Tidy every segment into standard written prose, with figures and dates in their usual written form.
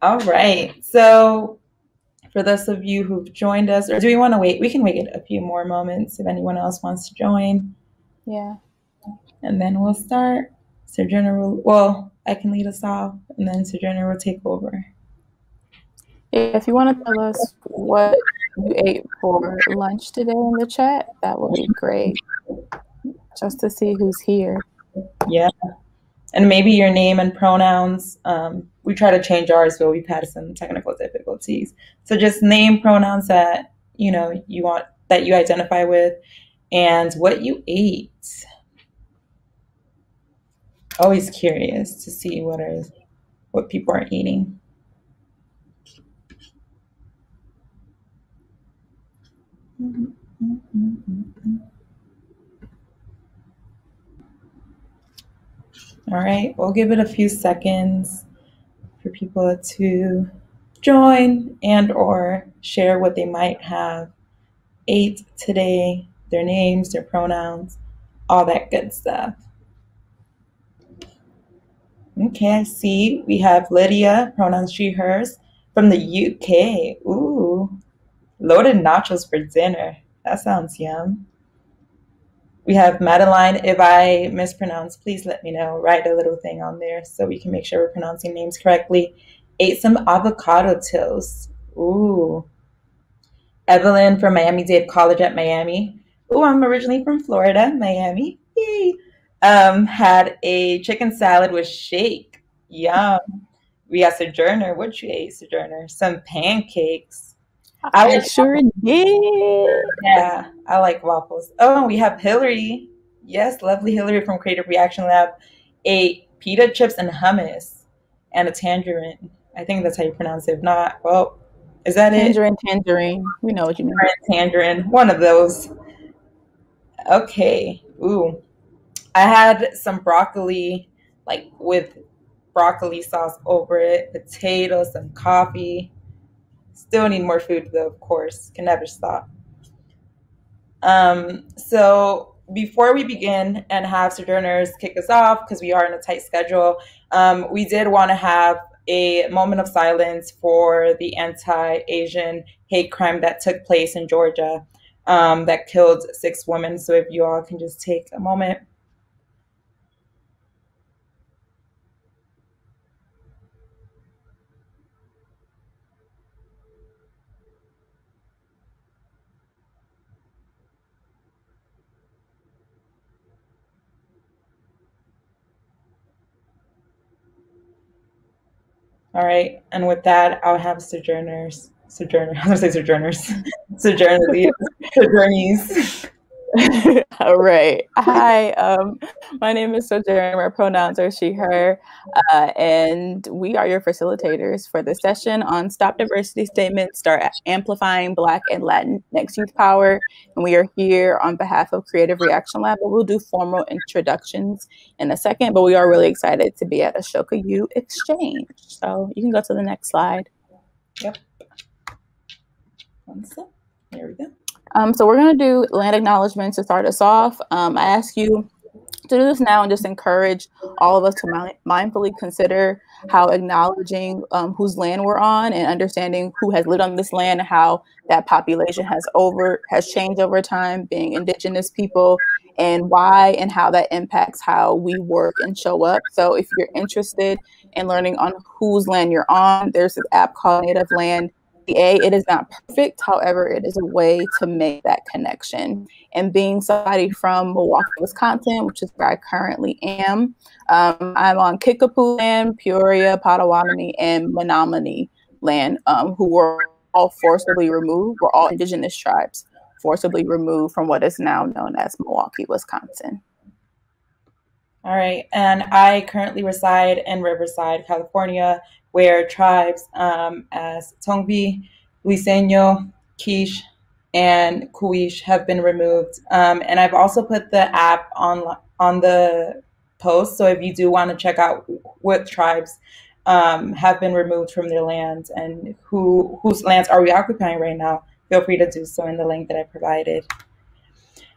All right. So for those of you who've joined us, or do we want to wait? We can wait a few more moments if anyone else wants to join. Yeah. And then we'll start. Sojourner will, well, I can lead us off, and then Sojourner will take over. If you want to tell us what you ate for lunch today in the chat, that would be great. Just to see who's here. Yeah. And maybe your name and pronouns. We try to change ours, but we've had some technical difficulties. So just name, pronouns that you want, that you identify with, and what you ate. Always curious to see what people are eating. All right, we'll give it a few seconds for people to join and or share what they might have ate today, their names, their pronouns, all that good stuff. Okay, I see we have Lydia, pronouns she, hers, from the UK. Ooh, loaded nachos for dinner. That sounds yum. We have Madeline. If I mispronounce, please let me know. Write a little thing on there so we can make sure we're pronouncing names correctly. Ate some avocado toast. Ooh. Evelyn from Miami-Dade College at Miami. Ooh, I'm originally from Florida, Miami. Yay. Had a chicken salad with shake. Yum. We got Sojourner. What you ate, Sojourner? Some pancakes. I sure did. Yeah, I like waffles. Oh, we have Hillary. Yes, lovely Hillary from Creative Reaction Lab. Ate pita chips and hummus and a tangerine. I think that's how you pronounce it. If not, well, is that Tangerine. We know what you mean. Tangerine. One of those. Okay. Ooh. I had some broccoli, like with broccoli sauce over it, potatoes, some coffee. Still need more food though, of course. Can never stop. So before we begin and have Sojourners kick us off, because we are in a tight schedule, we did want to have a moment of silence for the anti-Asian hate crime that took place in Georgia that killed 6 women. So if you all can just take a moment. All right, and with that, I'll have Sojourners. I was gonna say Sojourners. Sojourneys. All right. Hi, my name is Sojourner. My pronouns are she, her, and we are your facilitators for this session on Stop Diversity Statements, Start Amplifying Black and Latinx Youth Power. And we are here on behalf of Creative Reaction Lab. We'll do formal introductions in a second, but we are really excited to be at Ashoka U Exchange. So you can go to the next slide. Yep. One sec. There we go. So we're going to do land acknowledgements to start us off. I ask you to do this now and just encourage all of us to mindfully consider how acknowledging whose land we're on and understanding who has lived on this land and how that population has changed over time, being Indigenous people, and why and how that impacts how we work and show up. So if you're interested in learning on whose land you're on, there's this app called Native Land. It is not perfect. However, it is a way to make that connection. And being somebody from Milwaukee, Wisconsin, which is where I currently am, I'm on Kickapoo land, Peoria, Potawatomi, and Menominee land, who were all forcibly removed. We're all Indigenous tribes forcibly removed from what is now known as Milwaukee, Wisconsin. All right. And I currently reside in Riverside, California, where tribes as Tongvi, Luiseño, Quiche, and Kuish have been removed. And I've also put the app on the post. So if you do want to check out what tribes have been removed from their lands and whose lands are we occupying right now, feel free to do so in the link that I provided.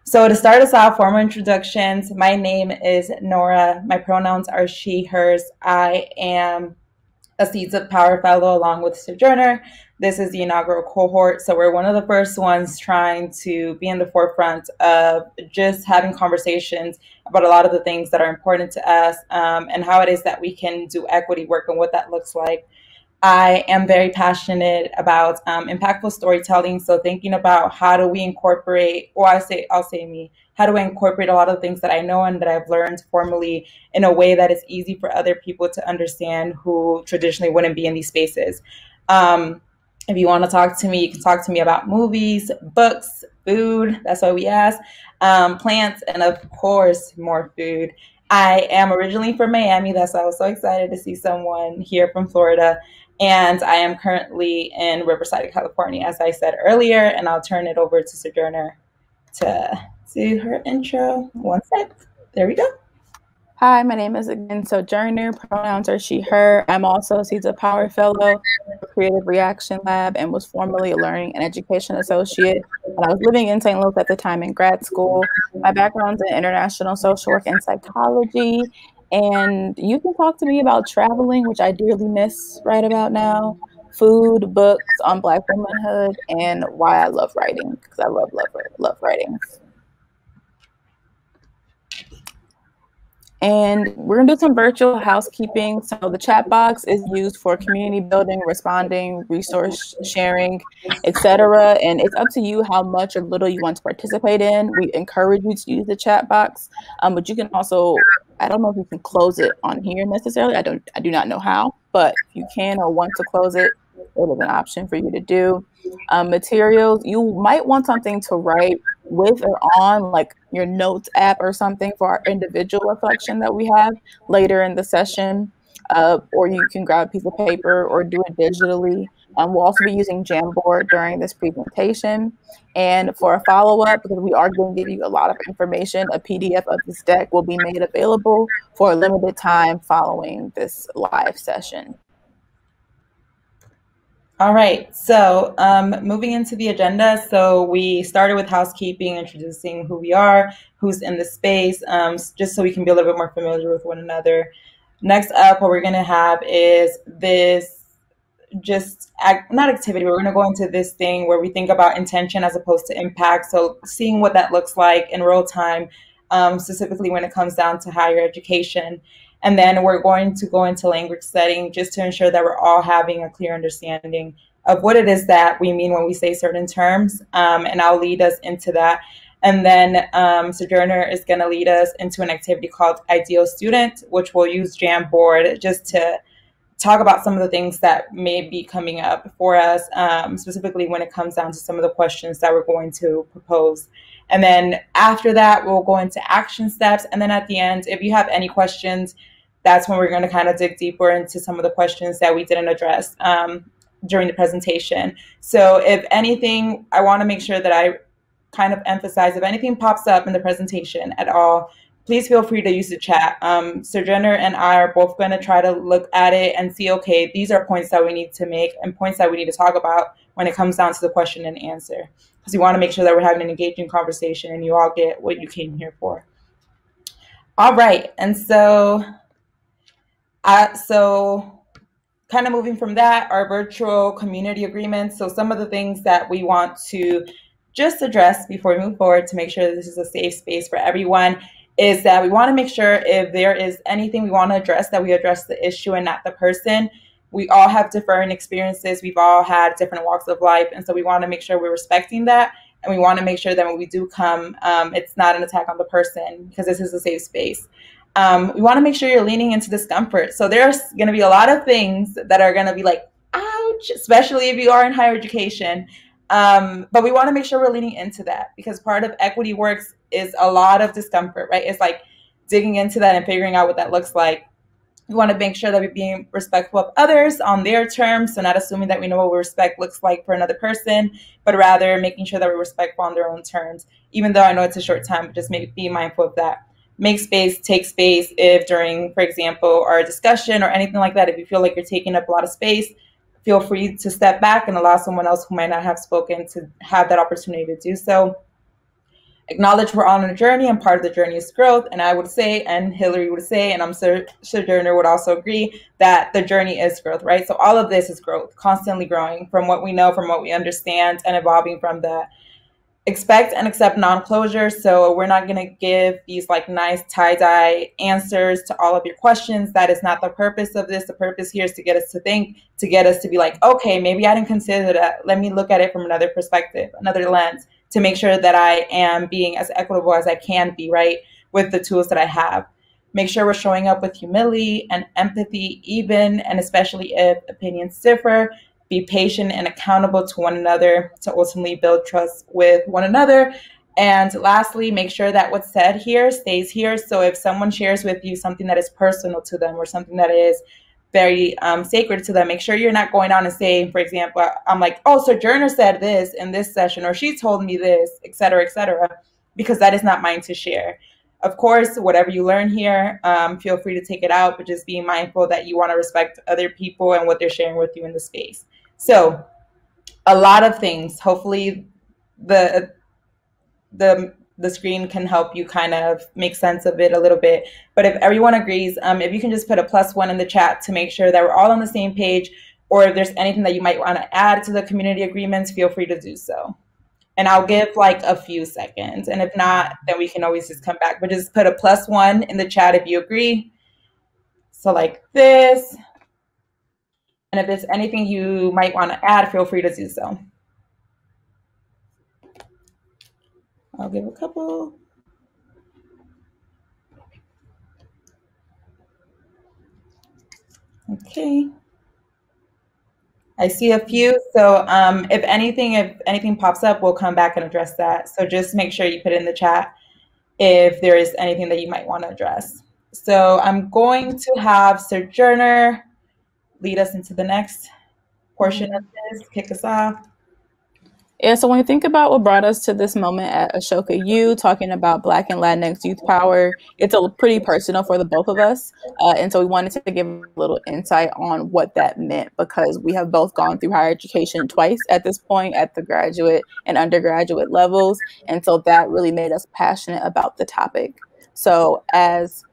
So to start us off, formal introductions. My name is Nora. My pronouns are she, hers. I am a Seeds of Power Fellow along with Sojourner. This is the inaugural cohort, so we're one of the first ones trying to be in the forefront of just having conversations about a lot of the things that are important to us, and how it is that we can do equity work and what that looks like. I am very passionate about impactful storytelling. So thinking about how do we incorporate, or I'll say me, how do I incorporate a lot of the things that I know and that I've learned formally in a way that is easy for other people to understand who traditionally wouldn't be in these spaces. If you want to talk to me, you can talk to me about movies, books, food. That's why we ask. Plants, and of course, more food. I am originally from Miami. That's why I was so excited to see someone here from Florida. And I am currently in Riverside, California, as I said earlier. And I'll turn it over to Sojourner to do her intro. One sec. There we go. Hi, my name is again Sojourner. Pronouns are she, her. I'm also a Seeds of Power Fellow, Creative Reaction Lab, and was formerly a Learning and Education Associate. And I was living in St. Louis at the time in grad school. My background's in international social work and psychology. And you can talk to me about traveling, which I dearly miss right about now, food, books on Black womanhood, and why I love writing, because I love writing. And we're gonna do some virtual housekeeping. So the chat box is used for community building, responding, resource sharing, etc. And it's up to you how much or little you want to participate in. We encourage you to use the chat box, but you can also, I don't know if you can close it on here necessarily. I do not know how, but if you can or want to close it, it is an option for you to do. Materials, you might want something to write with or on, like your notes app or something, for our individual reflection that we have later in the session, or you can grab a piece of paper or do it digitally. We'll also be using Jamboard during this presentation. And for a follow-up, because we are going to give you a lot of information, a PDF of this deck will be made available for a limited time following this live session. All right, so moving into the agenda. So we started with housekeeping, introducing who we are, who's in the space, just so we can be a little bit more familiar with one another. Next up, what we're gonna have is this not activity, but we're gonna go into this thing where we think about intention as opposed to impact. So seeing what that looks like in real time, specifically when it comes down to higher education. And then we're going to go into language setting just to ensure that we're all having a clear understanding of what it is that we mean when we say certain terms. And I'll lead us into that. And then Sojourner is going to lead us into an activity called Ideal Student, which we'll use Jamboard just to talk about some of the things that may be coming up for us, specifically when it comes down to some of the questions that we're going to propose. And then after that, we'll go into action steps. And then at the end, if you have any questions, that's when we're going to kind of dig deeper into some of the questions that we didn't address during the presentation. So if anything, I want to make sure that I kind of emphasize, if anything pops up in the presentation at all, please feel free to use the chat. Sojourner and I are both going to try to look at it and see, okay, these are points that we need to make and points that we need to talk about when it comes down to the question and answer. Because we want to make sure that we're having an engaging conversation and you all get what you came here for. All right, and so kind of moving from that, our virtual community agreements. So some of the things that we want to just address before we move forward to make sure that this is a safe space for everyone is that we want to make sure if there is anything we want to address, that we address the issue and not the person. We all have different experiences. We've all had different walks of life. And so we want to make sure we're respecting that. And we want to make sure that when we do come, it's not an attack on the person, because this is a safe space. We want to make sure you're leaning into discomfort. So there's going to be a lot of things that are going to be like, ouch, especially if you are in higher education. But we want to make sure we're leaning into that, because part of equity works is a lot of discomfort, right? It's like digging into that and figuring out what that looks like. We want to make sure that we're being respectful of others on their terms. So not assuming that we know what respect looks like for another person, but rather making sure that we're respectful on their own terms, even though I know it's a short time, but just be mindful of that. Make space, take space if during, for example, our discussion or anything like that, if you feel like you're taking up a lot of space, feel free to step back and allow someone else who might not have spoken to have that opportunity to do so. acknowledge we're on a journey, and part of the journey is growth. And I would say, and Hillary would say, and I'm sure Sojourner would also agree, that the journey is growth, right? So all of this is growth, constantly growing from what we know, from what we understand, and evolving from that. Expect and accept non-closure. So we're not going to give these like nice tie-dye answers to all of your questions. That is not the purpose of this. The purpose here is to get us to think, to get us to be like, okay, maybe I didn't consider that. Let me look at it from another perspective, another lens, to make sure that I am being as equitable as I can be, right, with the tools that I have. Make sure we're showing up with humility and empathy, even and especially if opinions differ. Be patient and accountable to one another to ultimately build trust with one another. And lastly, make sure that what's said here stays here. So if someone shares with you something that is personal to them or something that is very sacred to them, make sure you're not going on and saying, for example, I'm like, oh, Sojourner said this in this session, or she told me this, et cetera, because that is not mine to share. Of course, whatever you learn here, feel free to take it out, but just be mindful that you want to respect other people and what they're sharing with you in the space. So a lot of things. Hopefully the screen can help you kind of make sense of it a little bit. But if everyone agrees, if you can just put a +1 in the chat to make sure that we're all on the same page, or if there's anything that you might want to add to the community agreements, feel free to do so. And I'll give like a few seconds. And if not, then we can always just come back. But just put a +1 in the chat if you agree. So like this. And if there's anything you might want to add, feel free to do so. I'll give a couple. Okay. I see a few. So if anything pops up, we'll come back and address that. So just make sure you put it in the chat if there is anything that you might want to address. So I'm going to have Sojourner lead us into the next portion of this, kick us off. Yeah, so when you think about what brought us to this moment at Ashoka U, talking about Black and Latinx youth power, it's a pretty personal for the both of us. And so we wanted to give a little insight on what that meant, because we have both gone through higher education twice at this point, at the graduate and undergraduate levels. And so that really made us passionate about the topic. So as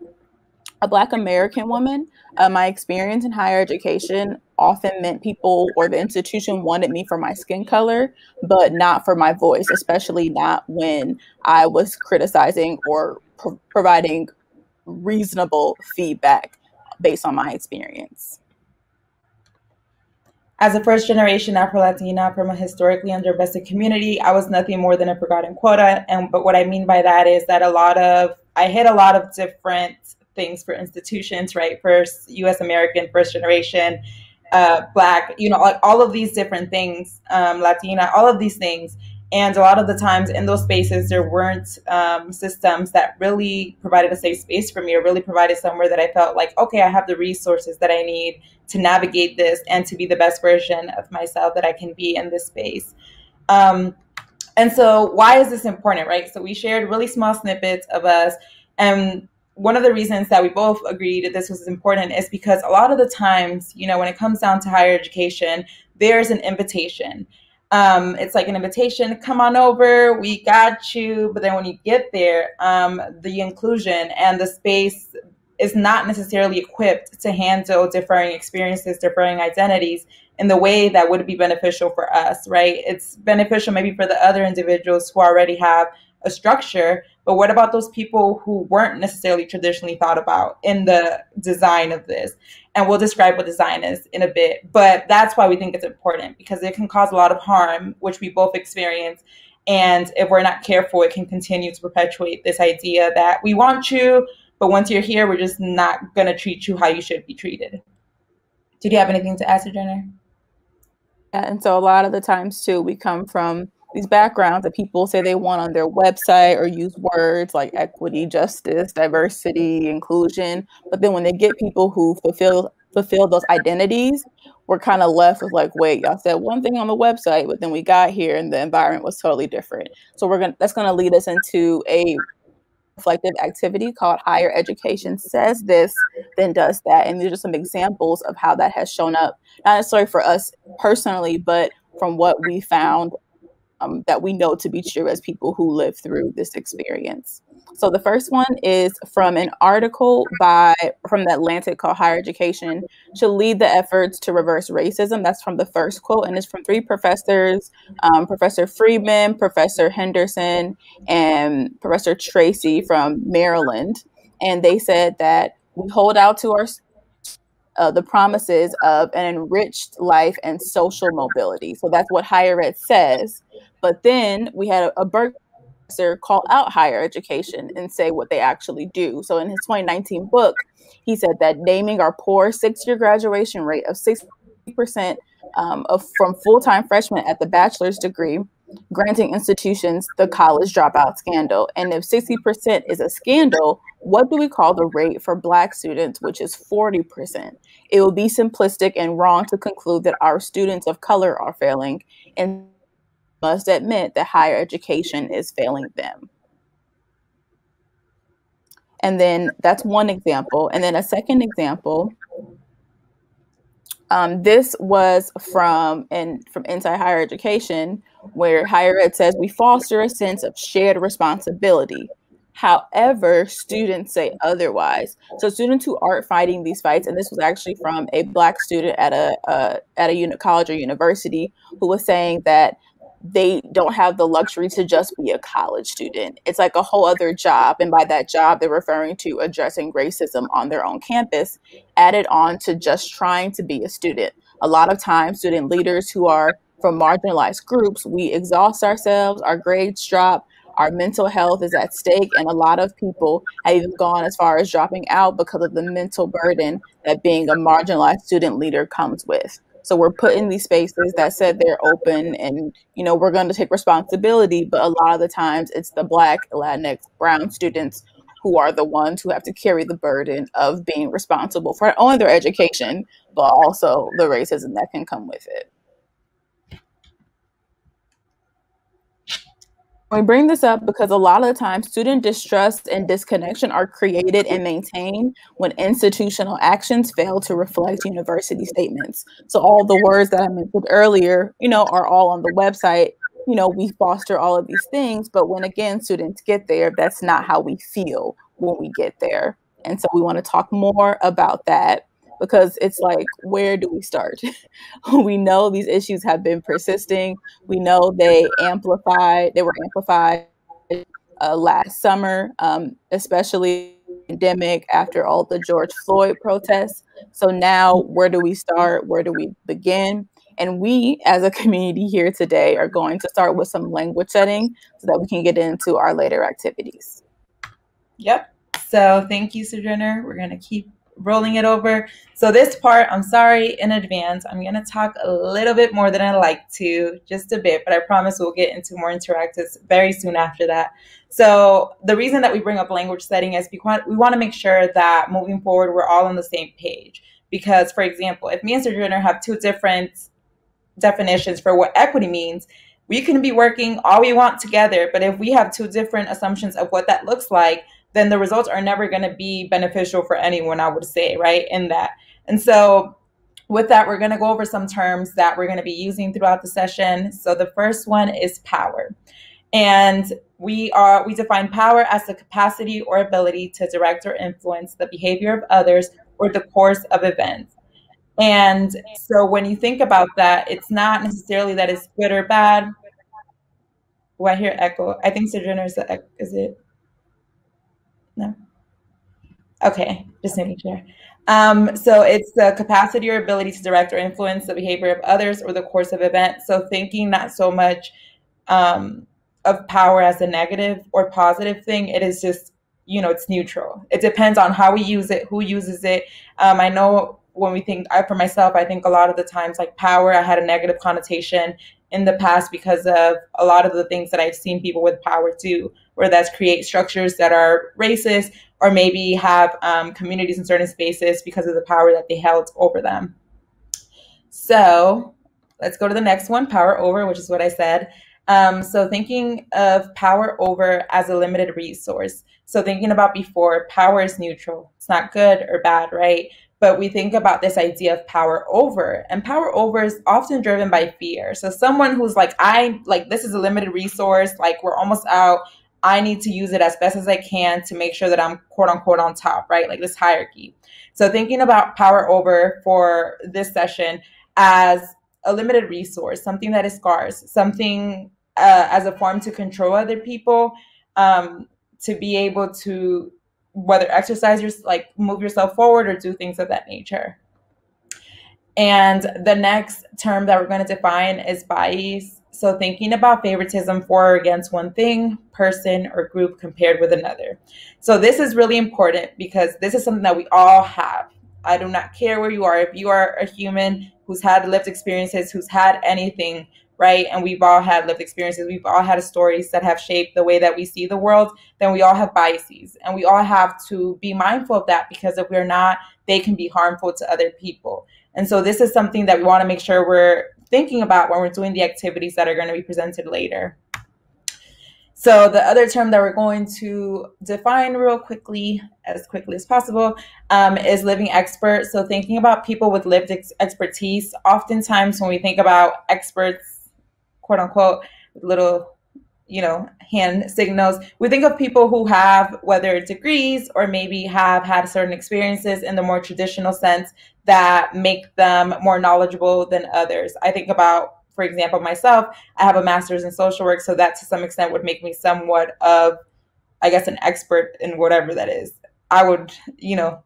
a Black American woman, my experience in higher education often meant people or the institution wanted me for my skin color, but not for my voice, especially not when I was criticizing or providing reasonable feedback based on my experience. As a first-generation Afro-Latina from a historically underinvested community, I was nothing more than a forgotten quota. But what I mean by that is that I hit a lot of different things for institutions, right? First, U.S. American, first generation, Black, like all of these different things, Latina, all of these things. And a lot of the times in those spaces, there weren't systems that really provided a safe space for me, or really provided somewhere that I felt like, okay, I have the resources that I need to navigate this and to be the best version of myself that I can be in this space. And so why is this important, right? So we shared really small snippets of us. And one of the reasons that we both agreed that this was important is because a lot of the times, when it comes down to higher education, there's an invitation. It's like an invitation, come on over, we got you. But then when you get there, the inclusion and the space is not necessarily equipped to handle differing experiences, differing identities in the way that would be beneficial for us, right? It's beneficial maybe for the other individuals who already have a structure, but what about those people who weren't necessarily traditionally thought about in the design of this? And we'll describe what design is in a bit, but that's why we think it's important, because it can cause a lot of harm, which we both experience. And if we're not careful, it can continue to perpetuate this idea that we want you, but once you're here, we're just not going to treat you how you should be treated. Did you have anything to add, Sojourner? Yeah, and so a lot of the times too, we come from these backgrounds that people say they want on their website, or use words like equity, justice, diversity, inclusion. But then when they get people who fulfill those identities, we're kind of left with like, wait, y'all said one thing on the website, but then we got here and the environment was totally different. So that's going to lead us into a reflective activity called Higher Education Says This, Then Does That. And these are some examples of how that has shown up, not necessarily for us personally, but from what we found that we know to be true as people who live through this experience. So the first one is from an article from the Atlantic called Higher Education Should Lead the Efforts to Reverse Racism. That's from the first quote, and it's from three professors, Professor Friedman, Professor Henderson, and Professor Tracy from Maryland. And they said that we hold out to our the promises of an enriched life and social mobility. So that's what higher ed says. But then we had a Berkeley professor call out higher education and say what they actually do. So in his 2019 book, he said that naming our poor 6-year graduation rate of 60% from full-time freshmen at the bachelor's degree, granting institutions the college dropout scandal. And if 60% is a scandal, what do we call the rate for Black students, which is 40%? It would be simplistic and wrong to conclude that our students of color are failing, and must admit that higher education is failing them. And then that's one example. And then a second example, this was from Inside Higher Education, where higher ed says we foster a sense of shared responsibility. However, students say otherwise. So students who aren't fighting these fights, and this was actually from a Black student at a college or university, who was saying that they don't have the luxury to just be a college student. It's like a whole other job. And by that job, they're referring to addressing racism on their own campus, added on to just trying to be a student. A lot of times, student leaders who are from marginalized groups, we exhaust ourselves, our grades drop, our mental health is at stake, and a lot of people have even gone as far as dropping out because of the mental burden that being a marginalized student leader comes with. So we're put in these spaces that said they're open and, we're going to take responsibility, but a lot of the times it's the Black, Latinx, brown students who are the ones who have to carry the burden of being responsible for not only their education, but also the racism that can come with it. We bring this up because a lot of the time student distrust and disconnection are created and maintained when institutional actions fail to reflect university statements. So all the words that I mentioned earlier, are all on the website. We foster all of these things, but when again students get there, that's not how we feel when we get there. And so we want to talk more about that, because it's like, where do we start? We know these issues have been persisting. We know they were amplified last summer, especially pandemic after all the George Floyd protests. So now, where do we start? Where do we begin? And we, as a community here today, are going to start with some language setting so that we can get into our later activities. Yep. So thank you, Sojourner. We're going to keep rolling it over. So this part, I'm sorry in advance. I'm going to talk a little bit more than I like to, just a bit, but I promise we'll get into more interactives very soon after that. So the reason that we bring up language setting is because we want to make sure that moving forward, we're all on the same page. Because, for example, if me and Sojourner have two different definitions for what equity means, we can be working all we want together, but if we have two different assumptions of what that looks like, then the results are never going to be beneficial for anyone, I would say, right, in that. And so with that, we're going to go over some terms that we're going to be using throughout the session. So the first one is power. And we define power as the capacity or ability to direct or influence the behavior of others or the course of events. And so when you think about that, it's not necessarily that it's good or bad. Oh, I hear echo. I think Sojourner is it? No? Okay, just making sure. So it's the capacity or ability to direct or influence the behavior of others or the course of events. So thinking not so much of power as a negative or positive thing, it is just, it's neutral. It depends on how we use it, who uses it. I know when we think, for myself, I think a lot of the times like power, I had a negative connotation in the past because of a lot of the things that I've seen people with power do, where that's create structures that are racist or maybe have communities in certain spaces because of the power that they held over them. So let's go to the next one, power over, which is what I said. So thinking of power over as a limited resource. So thinking about before, power is neutral. It's not good or bad, right? but we think about this idea of power over, and power over is often driven by fear. So someone who's like, this is a limited resource, like we're almost out, I need to use it as best as I can to make sure that I'm quote unquote on top, right? Like this hierarchy. So thinking about power over for this session as a limited resource, something that is scarce, something as a form to control other people, to be able to whether exercise your, like move yourself forward or do things of that nature. And the next term that we're going to define is bias. So thinking about favoritism for or against one thing, person, or group compared with another. So this is really important because this is something that we all have. I do not care where you are. If you are a human who's had lived experiences, who's had anything, right? And we've all had lived experiences. We've all had stories that have shaped the way that we see the world. Then we all have biases, and we all have to be mindful of that, because if we're not, they can be harmful to other people. And so this is something that we want to make sure we're thinking about when we're doing the activities that are going to be presented later. So the other term that we're going to define real quickly, as quickly as possible, is living expert. So thinking about people with lived expertise. Oftentimes when we think about experts, quote unquote, little, hand signals, we think of people who have, whether degrees or maybe have had certain experiences in the more traditional sense that make them more knowledgeable than others. I think about, for example, myself, I have a master's in social work, so that to some extent would make me somewhat of, I guess, an expert in whatever that is. I would,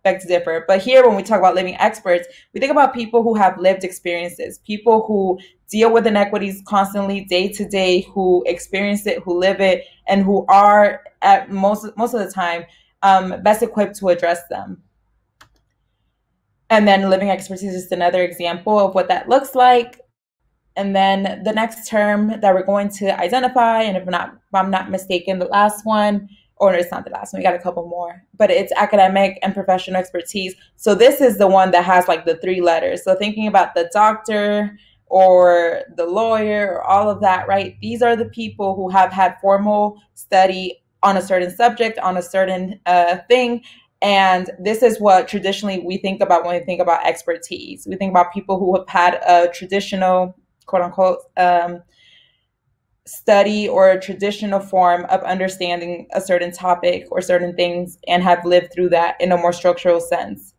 beg to differ. But here, when we talk about living experts, we think about people who have lived experiences, people who deal with inequities constantly, day to day, who experience it, who live it, and who are, at most of the time, best equipped to address them. And then living expertise is another example of what that looks like. And then the next term that we're going to identify, and if I'm not mistaken, the last one, or it's not the last one, we got a couple more, but it's academic and professional expertise. So this is the one that has like the 3 letters. So thinking about the doctor or the lawyer or all of that, right? These are the people who have had formal study on a certain subject, on a certain thing. And this is what traditionally we think about when we think about expertise. We think about people who have had a traditional, quote unquote, study or a traditional form of understanding a certain topic or certain things and have lived through that in a more structural sense.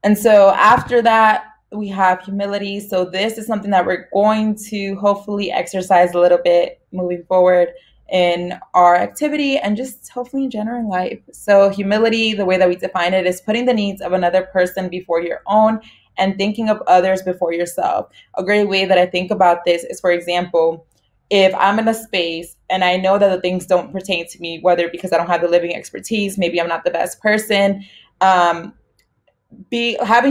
And so after that, we have humility. So this is something that we're going to hopefully exercise a little bit moving forward in our activity and just hopefully in general in life. So humility, the way that we define it, is putting the needs of another person before your own and thinking of others before yourself. A great way that I think about this is, for example, if I'm in a space and I know that the things don't pertain to me, whether because I don't have the living expertise, maybe I'm not the best person, having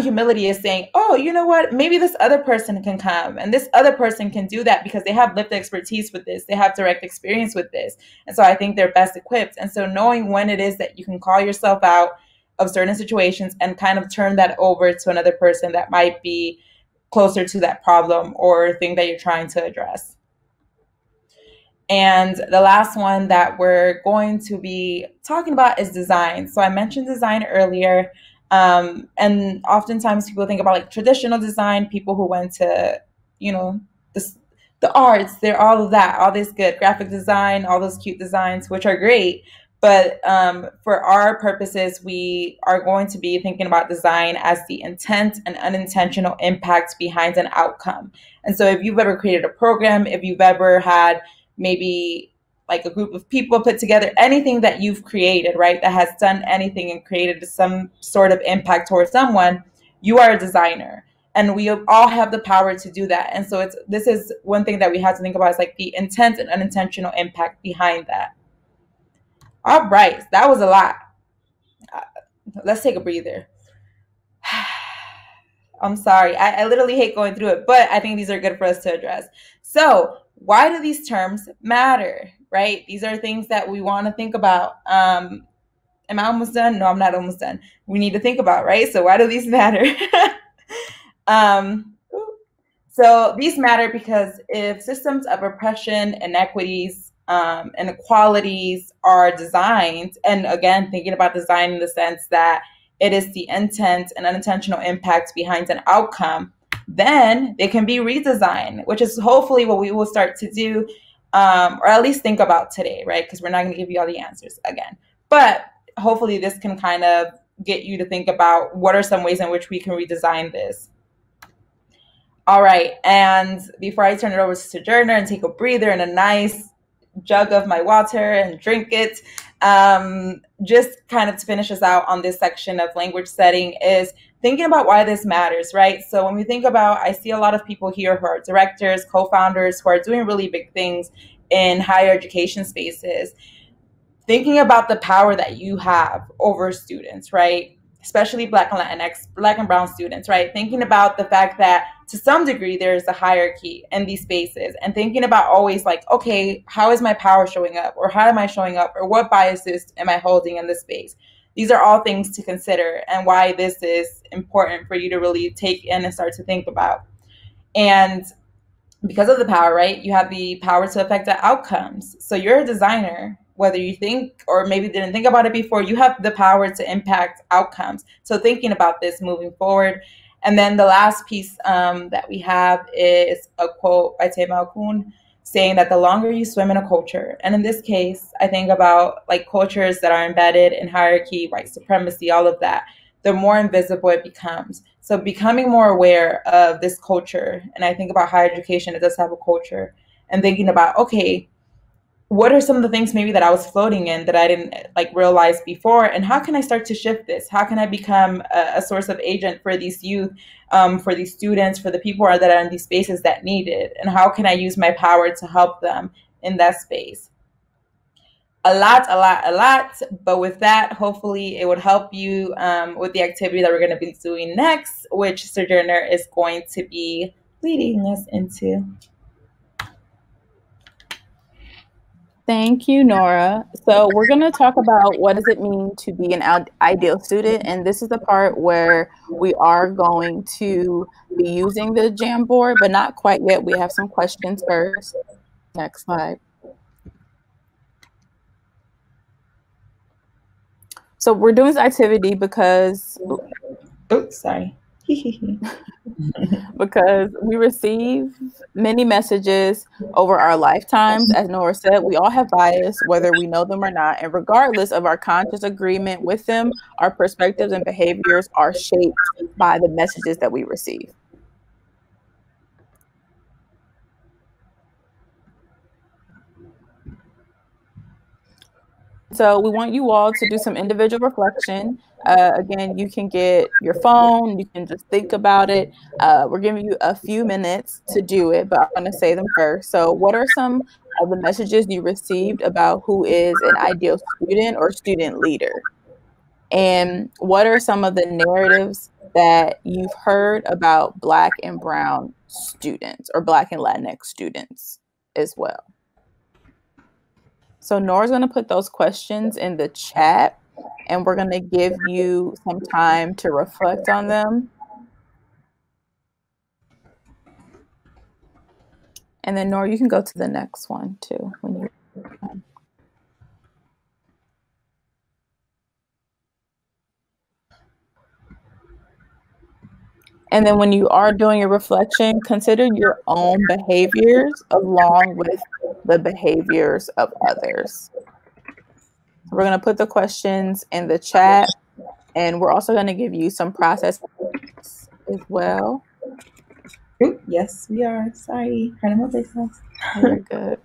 humility is saying, oh, you know what, maybe this other person can come and this other person can do that because they have lived expertise with this, they have direct experience with this, and so I think they're best equipped. And so knowing when it is that you can call yourself out of certain situations and kind of turn that over to another person that might be closer to that problem or thing that you're trying to address. And the last one that we're going to be talking about is design. So I mentioned design earlier. And oftentimes people think about like traditional design, people who went to, the arts, they're all of that, all this good graphic design, all those cute designs, which are great. But for our purposes, we are going to be thinking about design as the intent and unintentional impact behind an outcome. And so if you've ever created a program, if you've ever had maybe like a group of people put together, anything that you've created, right, that has done anything and created some sort of impact towards someone, you are a designer. And we all have the power to do that. And so this is one thing that we have to think about, is like the intent and unintentional impact behind that. All right, that was a lot. Let's take a breather. I'm sorry. I literally hate going through it, but I think these are good for us to address. So why do these terms matter, right? These are things that we want to think about. Am I almost done? No, I'm not almost done. We need to think about, right? So why do these matter? So these matter because if systems of oppression, inequities, inequalities are designed, and again, thinking about design in the sense that it is the intent and unintentional impact behind an outcome, then they can be redesigned, which is hopefully what we will start to do, or at least think about today, right? Because we're not going to give you all the answers again. But hopefully this can kind of get you to think about what are some ways in which we can redesign this. All right, and before I turn it over to Sojourner and take a breather and a nice jug of my water and drink it, just kind of to finish us out on this section of language setting is thinking about why this matters, right? So when we think about, I see a lot of people here who are directors, co-founders, who are doing really big things in higher education spaces, thinking about the power that you have over students, right? Especially Black and Latinx, Black and Brown students, right? Thinking about the fact that to some degree there's a hierarchy in these spaces, and thinking about always like, okay, how is my power showing up, or how am I showing up, or what biases am I holding in this space? These are all things to consider, and why this is important for you to really take in and start to think about. And because of the power, right, you have the power to affect the outcomes. So you're a designer, whether you think or maybe didn't think about it before, you have the power to impact outcomes. So thinking about this moving forward. And then the last piece that we have is a quote by Tema Okun saying that the longer you swim in a culture, and in this case, I think about like cultures that are embedded in hierarchy, white supremacy, all of that, the more invisible it becomes. So becoming more aware of this culture, and I think about higher education, it does have a culture, and thinking about, okay, what are some of the things maybe that I was floating in that I didn't like realize before, and how can I start to shift this? How can I become a source of agent for these youth, for these students, for the people that are in these spaces that need it, and how can I use my power to help them in that space? A lot. But with that, hopefully it would help you with the activity that we're going to be doing next, which Sojourner is going to be leading us into. Thank you, Nora. So we're going to talk about what does it mean to be an ideal student. And this is the part where we are going to be using the Jamboard, but not quite yet. We have some questions first. Next slide. So we're doing this activity because... Oops, sorry. Because we receive many messages over our lifetimes. As Nora said, we all have bias, whether we know them or not. And regardless of our conscious agreement with them, our perspectives and behaviors are shaped by the messages that we receive. So we want you all to do some individual reflection. Again, you can get your phone, you can just think about it. We're giving you a few minutes to do it, but I'm going to say them first. So what are some of the messages you received about who is an ideal student or student leader? And what are some of the narratives that you've heard about Black and Brown students or Black and Latinx students as well? So Nora's going to put those questions in the chat, and we're going to give you some time to reflect on them. And then Nora, you can go to the next one too when you're done. And then when you are doing your reflection, consider your own behaviors along with the behaviors of others. We're going to put the questions in the chat, and we're also going to give you some process as well. Ooh, yes, we are. Sorry. Very good.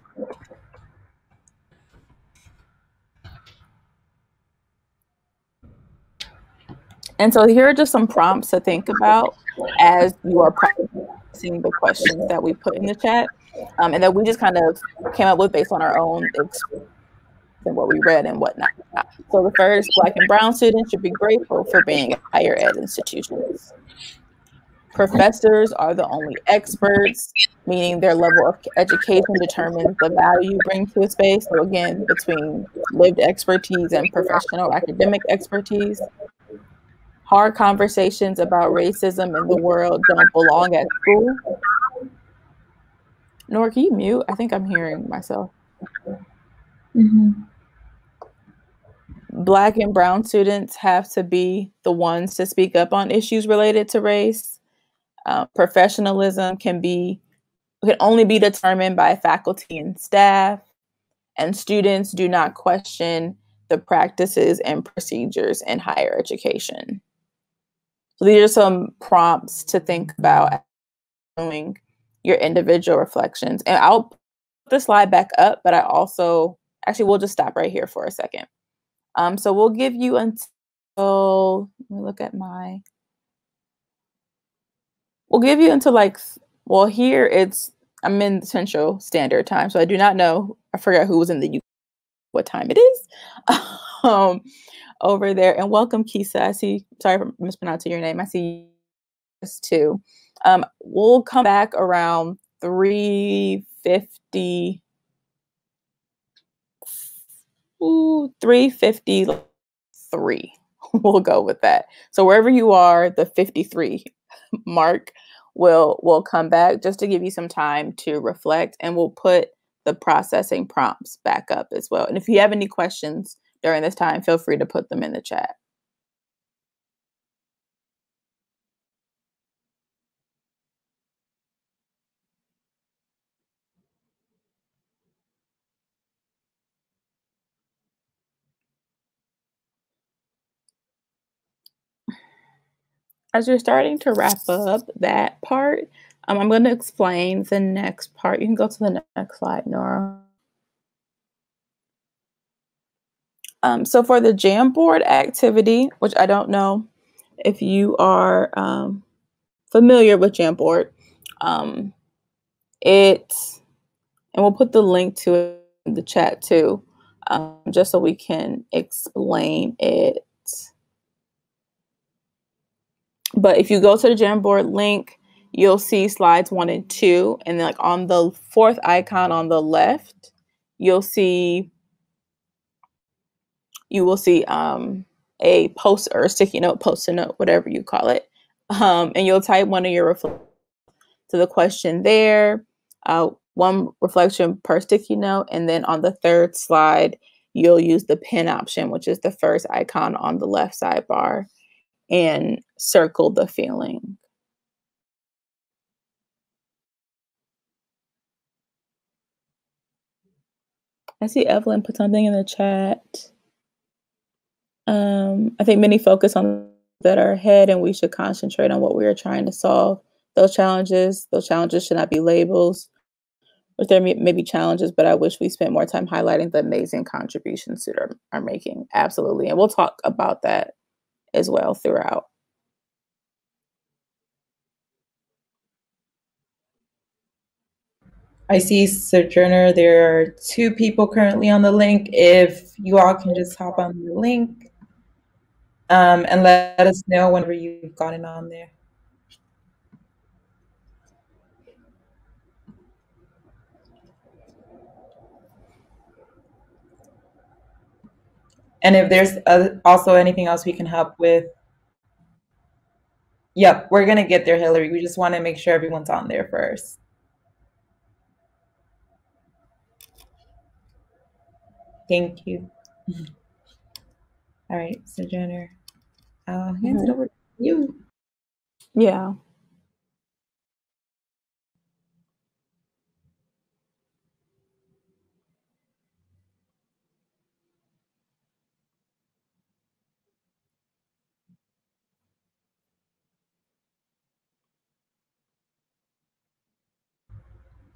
And so here are just some prompts to think about as you are practicing the questions that we put in the chat, and that we just kind of came up with based on our own experience and what we read and whatnot. So the first, Black and Brown students should be grateful for being at higher ed institutions. Professors are the only experts, meaning their level of education determines the value you bring to a space. So again, between lived expertise and professional academic expertise. Hard conversations about racism in the world don't belong at school. Nora, can you mute? I think I'm hearing myself. Mm-hmm. Black and brown students have to be the ones to speak up on issues related to race. Professionalism can only be determined by faculty and staff, and students do not question the practices and procedures in higher education. So these are some prompts to think about doing your individual reflections. And I'll put the slide back up, but we'll just stop right here for a second. So we'll give you until, we'll give you until here I'm in Central Standard Time, so I do not know. I forgot who was in the UK, what time it is over there. And welcome, Kisa. I see, sorry for mispronouncing your name. I see you too. We'll come back around 3:50. 3:53. We'll go with that. So wherever you are, the 53 mark will come back just to give you some time to reflect, and we'll put the processing prompts back up as well. And if you have any questions during this time, feel free to put them in the chat. As you're starting to wrap up that part, I'm going to explain the next part. You can go to the next slide, Nora. So for the Jamboard activity, which I don't know if you are familiar with Jamboard, and we'll put the link to it in the chat too, just so we can explain it. But if you go to the Jamboard link, you'll see slides 1 and 2, and then on the 4th icon on the left, you will see a post or a sticky note, post-it note, whatever you call it, and you'll type one of your reflections to the question there, one reflection per sticky note, and then on the 3rd slide, you'll use the pen option, which is the first icon on the left sidebar, and circle the feeling. I see Evelyn put something in the chat. I think many focus on that are ahead, and we should concentrate on what we are trying to solve. Those challenges should not be labels. Or there may be challenges, but I wish we spent more time highlighting the amazing contributions students are making. Absolutely. And we'll talk about that as well throughout. I see, Sojourner, there are 2 people currently on the link. If you all can just hop on the link and let us know whenever you've gotten on there. And if there's also anything else we can help with. Yep, we're going to get there, Hillary. We just want to make sure everyone's on there first. Thank you. All right, Sojourner, I'll hand it over to you. Yeah.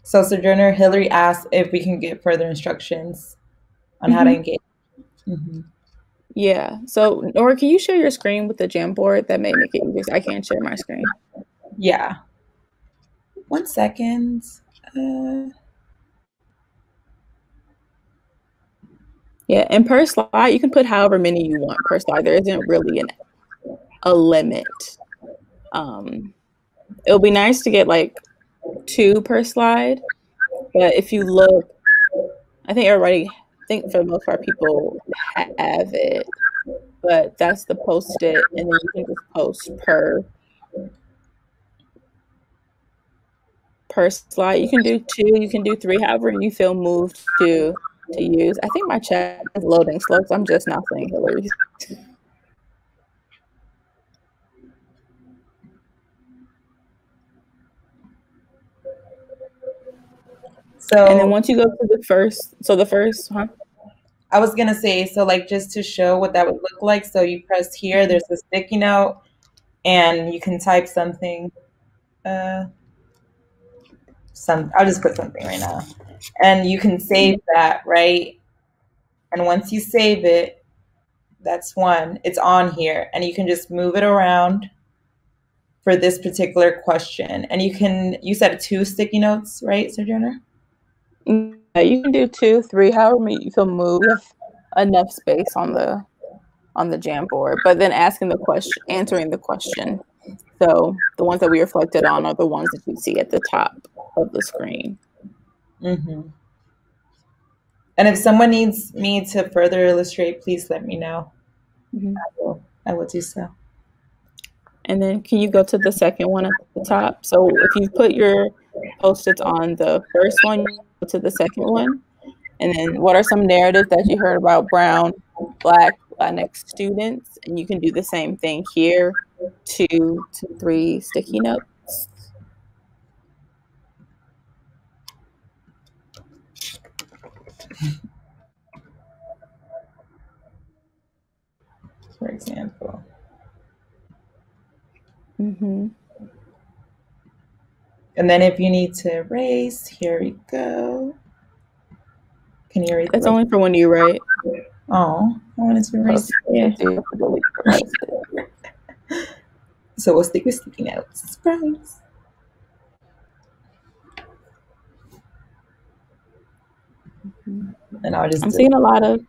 So Sojourner, Hillary asked if we can get further instructions on how to engage. Yeah. So Nora, can you share your screen with the Jamboard? That may make it easier. I can't share my screen. Yeah. 1 second. Yeah, and per slide, you can put however many you want per slide. There isn't really a limit. It'll be nice to get like 2 per slide, but if you look, I think for the most part, people have it, but that's the post-it, and then you can just post per slide. You can do 2, you can do 3, however you feel moved to to use. I think my chat is loading slow, so I'm just now seeing Hillary's. And then So once you go to the first, I was gonna say, so like just to show what that would look like. So you press here, there's a sticky note, and you can type something. I'll just put something right now, and you can save that, right? And once you save it, that's one. It's on here, and you can just move it around for this particular question. And you said 2 sticky notes, right, Sojourner? Yeah, you can do 2, 3, however you feel move. You have enough space on the Jamboard, but then answering the question. So the ones that we reflected on are the ones that you see at the top of the screen. Mm-hmm. And if someone needs me to further illustrate, please let me know. Mm-hmm. I will do so. And then can you go to the second one at the top? So if you put your Post-its on the first one, you go to the second one. And then what are some narratives that you heard about brown, Black, Latinx students? And you can do the same thing here, 2 to 3 sticky notes. For example. Mm-hmm. And then if you need to erase, here we go. Can you erase? That's only for when you write. Oh, I wanted to erase it. So we'll stick with sticky notes. Surprise. And I'm seeing a lot of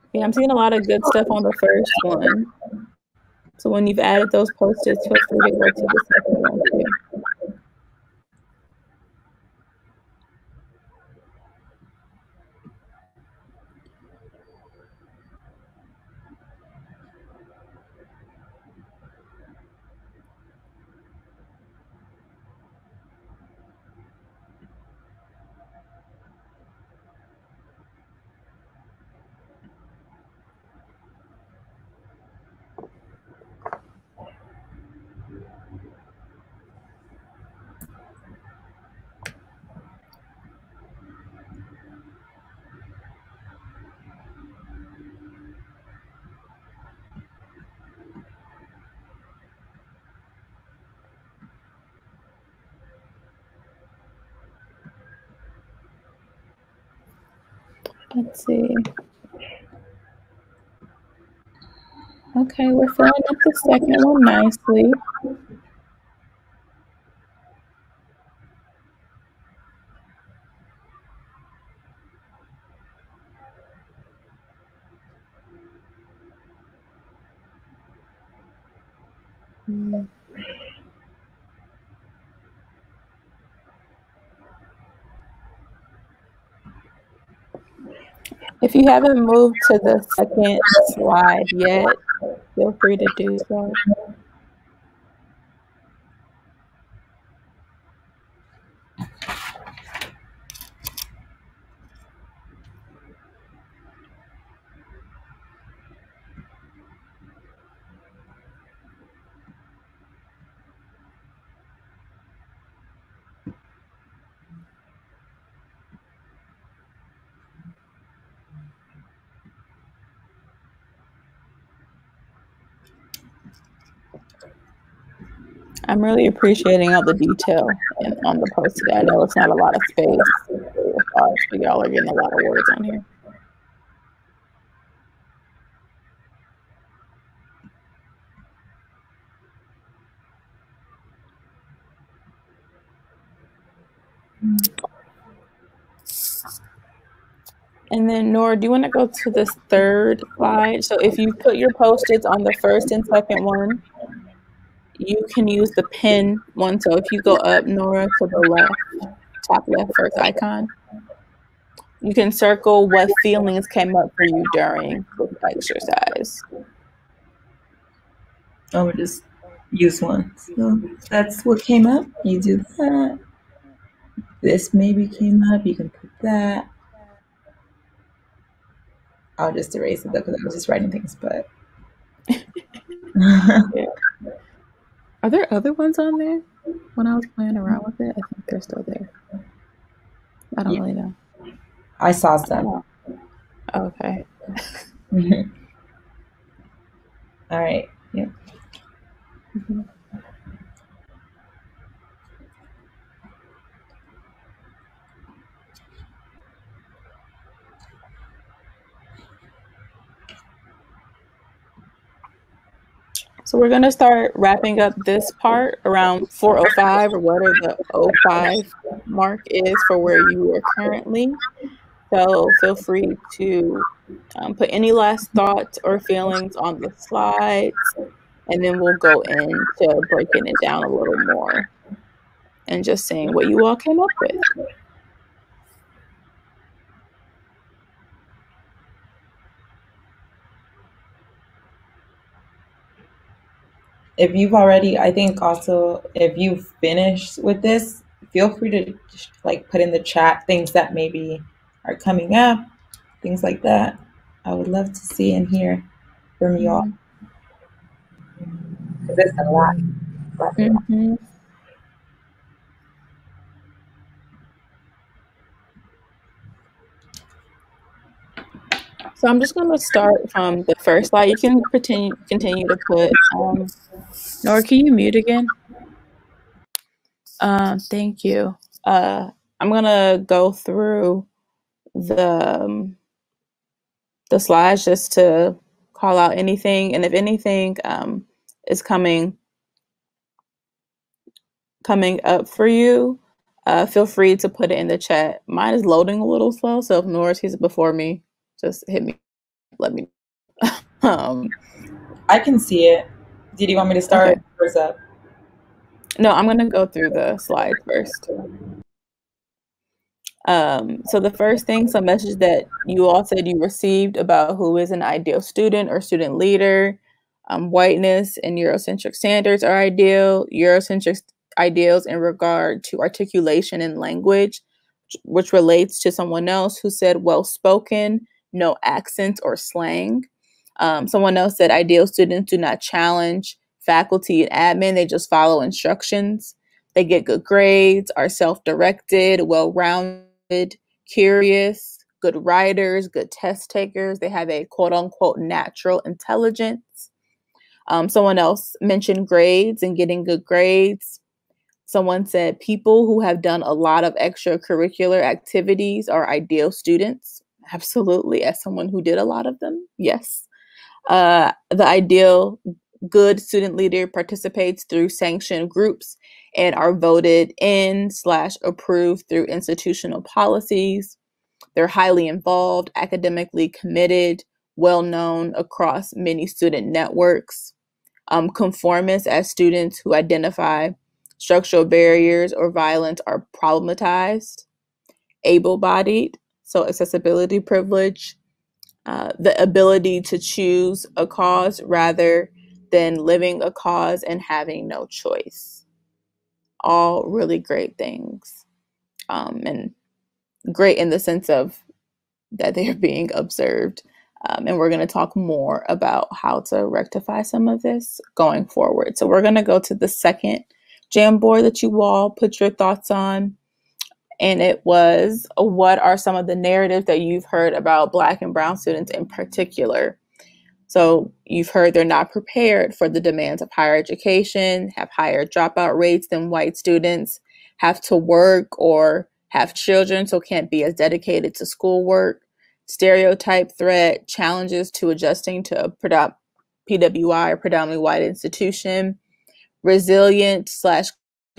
good stuff on the first one. So when you've added those Post-its, feel free to go to the second one too. Let's see. Okay, we're filling up the second one nicely. If you haven't moved to the second slide yet, feel free to do so. I'm really appreciating all the detail on the post today. I know it's not a lot of space, but y'all are getting a lot of words on here. And then, Nora, do you want to go to this third slide? So if you put your Post-its on the first and second one, you can use the pin one. So if you go up, Nora, to the left, top left first icon, you can circle what feelings came up for you during this exercise. Oh, we just use one. So that's what came up. You do that. This maybe came up. You can put that. I'll just erase it though because I was just writing things. But Yeah. Are there other ones on there? When I was playing around with it, I think they're still there. I don't yeah, really know. I saw some. Oh, okay. All right. Yep. Mm-hmm. So we're going to start wrapping up this part around 4:05 or whatever the 05 mark is for where you are currently. So feel free to put any last thoughts or feelings on the slides, and then we'll go into breaking it down a little more and just seeing what you all came up with. If you've already, I think also if you've finished with this, feel free to like put in the chat things that maybe are coming up, things like that. I would love to see and hear from you all Mm-hmm. because it's a lot. Mm-hmm. So I'm just going to start from the first slide. You can continue to put. Nora, can you mute again? Thank you. I'm gonna go through the the slides just to call out anything, and if anything is coming up for you, feel free to put it in the chat. Mine is loading a little slow, so if Nora sees it before me, just hit me. Let me. um, I can see it. Did you want me to okay. start first up? No, I'm gonna go through the slides first. So the first thing, some message that you all said you received about who is an ideal student or student leader. Whiteness and Eurocentric standards are ideal. Eurocentric ideals in regard to articulation and language, which relates to someone else who said well-spoken, no accents or slang. Someone else said ideal students do not challenge faculty and admin, they just follow instructions. They get good grades, are self-directed, well-rounded, curious, good writers, good test takers. They have a quote unquote natural intelligence. Someone else mentioned grades and getting good grades. Someone said people who have done a lot of extracurricular activities are ideal students. Absolutely. As someone who did a lot of them, yes. The ideal good student leader participates through sanctioned groups and are voted in / approved through institutional policies. They're highly involved, academically committed, well known across many student networks. Conformists as students who identify structural barriers or violence are problematized. Able-bodied, so accessibility privilege, the ability to choose a cause rather than living a cause and having no choice. All really great things. And great in the sense of that they're being observed. And we're going to talk more about how to rectify some of this going forward. So we're going to go to the second Jamboard that you all put your thoughts on. And it was, what are some of the narratives that you've heard about Black and Brown students in particular? So you've heard they're not prepared for the demands of higher education, have higher dropout rates than white students, have to work or have children, so can't be as dedicated to schoolwork, stereotype threat, challenges to adjusting to a PWI or predominantly white institution, resilient /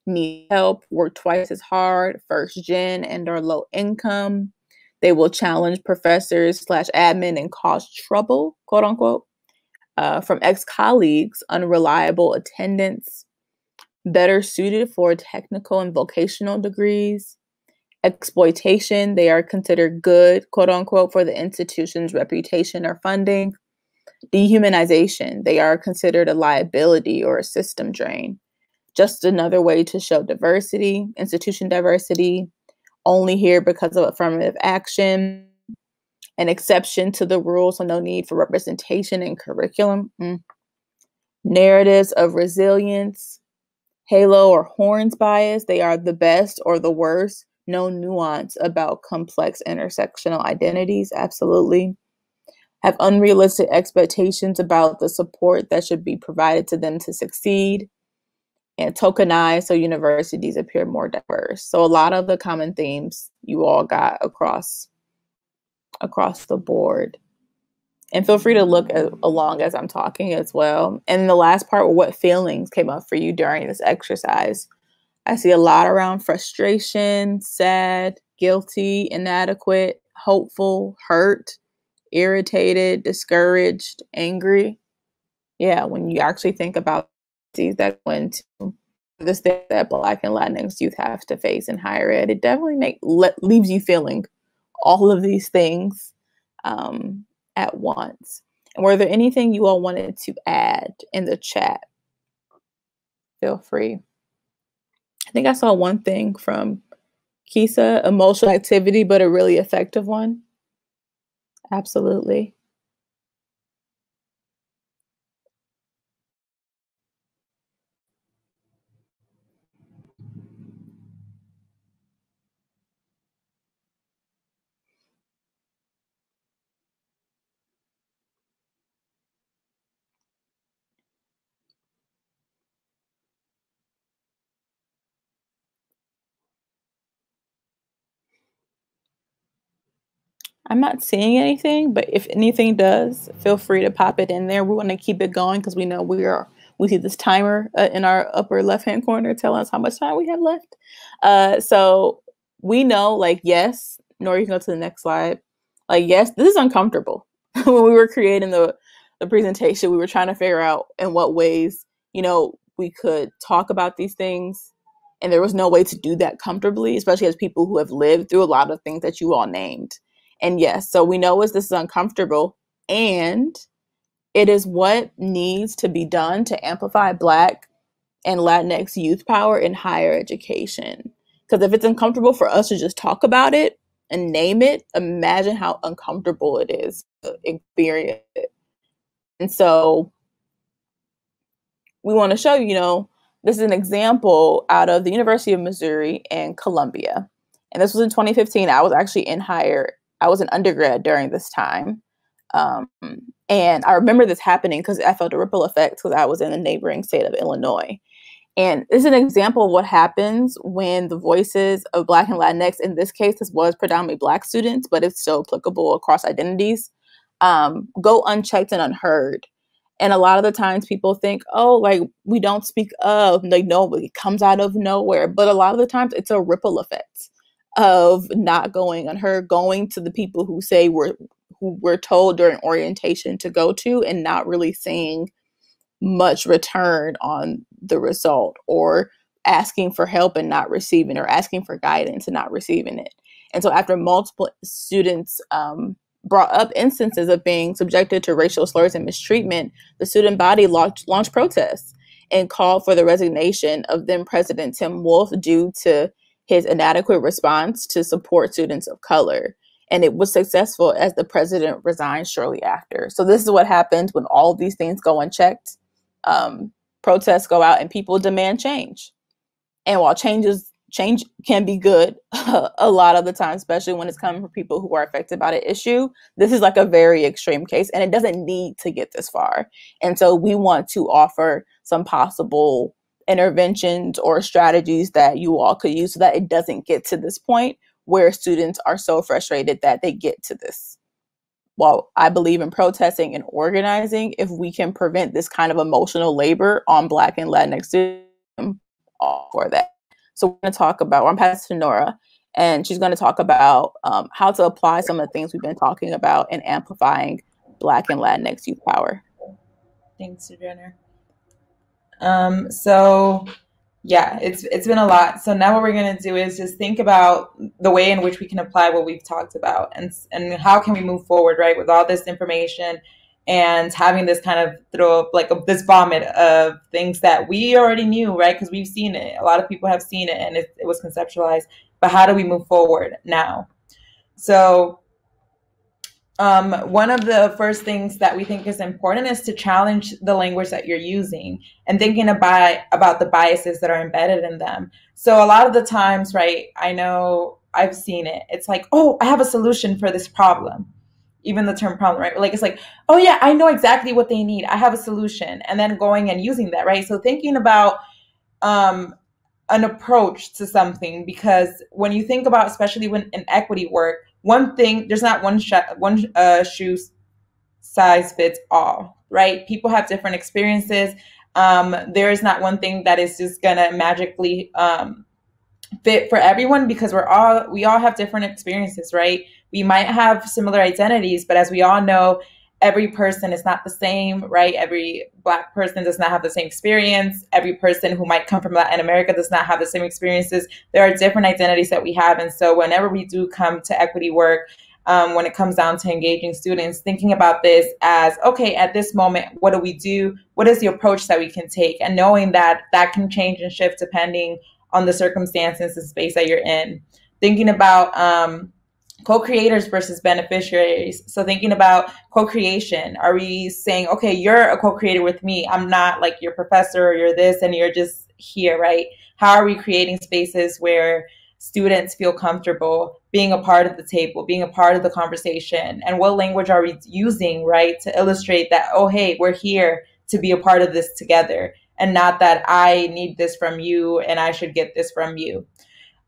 need help, work twice as hard, first gen and or low income. They will challenge professors / admin and cause trouble, quote unquote, from ex-colleagues, unreliable attendance, better suited for technical and vocational degrees, exploitation. They are considered good, quote unquote, for the institution's reputation or funding. Dehumanization. They are considered a liability or a system drain. Just another way to show diversity, institution diversity, only here because of affirmative action. an exception to the rule, so no need for representation in curriculum. Narratives of resilience, halo or horns bias, they are the best or the worst. No nuance about complex intersectional identities, absolutely. Have unrealistic expectations about the support that should be provided to them to succeed. And tokenize, so universities appear more diverse. So a lot of the common themes you all got across the board. And feel free to look along as I'm talking as well. And the last part, what feelings came up for you during this exercise? I see a lot around frustration, sad, guilty, inadequate, hopeful, hurt, irritated, discouraged, angry. Yeah, when you actually think about these that go into this thing that Black and Latinx youth have to face in higher ed, it definitely leaves you feeling all of these things at once. And were there anything you all wanted to add in the chat? Feel free. I think I saw one thing from Kisa, emotional activity, but a really effective one. Absolutely. I'm not seeing anything, but if anything does, feel free to pop it in there. We want to keep it going because we know we see this timer in our upper left-hand corner telling us how much time we have left. So we know, like, yes, Nora, you can go to the next slide. Like, yes, this is uncomfortable. When we were creating the presentation, we were trying to figure out in what ways, we could talk about these things. And there was no way to do that comfortably, especially as people who have lived through a lot of things that you all named. And yes, so we know this is uncomfortable, and it is what needs to be done to amplify Black and Latinx youth power in higher education. Because if it's uncomfortable for us to just talk about it and name it, imagine how uncomfortable it is to experience it. And so we want to show you, this is an example out of the University of Missouri and Columbia. And this was in 2015. I was actually I was an undergrad during this time. And I remember this happening because I felt a ripple effect because I was in the neighboring state of Illinois. And this is an example of what happens when the voices of Black and Latinx, in this case, this was predominantly Black students, but it's so applicable across identities, go unchecked and unheard. And a lot of the times people think, oh, like, we don't speak of, like, no, it comes out of nowhere. But a lot of the times it's a ripple effect of not going unheard, going to the people who say who we're told during orientation to go to and not really seeing much return on the result, or asking for help and not receiving, or asking for guidance and not receiving it. And so after multiple students brought up instances of being subjected to racial slurs and mistreatment, the student body launched protests and called for the resignation of then President Tim Wolf due to his inadequate response to support students of color. And it was successful as the president resigned shortly after. So this is what happens when all of these things go unchecked. Protests go out and people demand change. And while change can be good a lot of the time, especially when it's coming from people who are affected by the issue, this is like a very extreme case, and it doesn't need to get this far. And so we want to offer some possible interventions or strategies that you all could use so that it doesn't get to this point where students are so frustrated that they get to this. While I believe in protesting and organizing, if we can prevent this kind of emotional labor on Black and Latinx students, I'm all for that. So we're going to talk about, I'm passing to Nora, and she's going to talk about how to apply some of the things we've been talking about in amplifying Black and Latinx youth power. Thanks, Jenner. So yeah, it's been a lot. So now what we're going to do is just think about the way in which we can apply what we've talked about, and how can we move forward, right, with all this information and having this kind of throw up like this vomit of things that we already knew, right? Because we've seen it. A lot of people have seen it and it was conceptualized. But how do we move forward now? So one of the first things that we think is important is to challenge the language that you're using and thinking about the biases that are embedded in them. So a lot of the times, right, I know I've seen it. It's like, oh, I have a solution for this problem. Even the term problem, right? Like it's like, oh yeah, I know exactly what they need. I have a solution, and then going and using that, right? So thinking about um, an approach to something, because when you think about, especially when in equity work, one thing, there's not one shoe size fits all, right? People have different experiences. There is not one thing that is just gonna magically fit for everyone, because we all have different experiences, right? We might have similar identities, but as we all know, every person is not the same, right? Every Black person does not have the same experience. Every person who might come from Latin America does not have the same experiences. There are different identities that we have. And so whenever we do come to equity work, when it comes down to engaging students, thinking about this as, okay, at this moment, what do we do? What is the approach that we can take? And knowing that that can change and shift depending on the circumstances and space that you're in. Thinking about co-creators versus beneficiaries. So thinking about co-creation, are we saying, okay, you're a co-creator with me, I'm not like your professor, or you're this and you're just here, right? How are we creating spaces where students feel comfortable being a part of the table, being a part of the conversation? And what language are we using, right, to illustrate that, oh, hey, we're here to be a part of this together, and not that I need this from you and I should get this from you.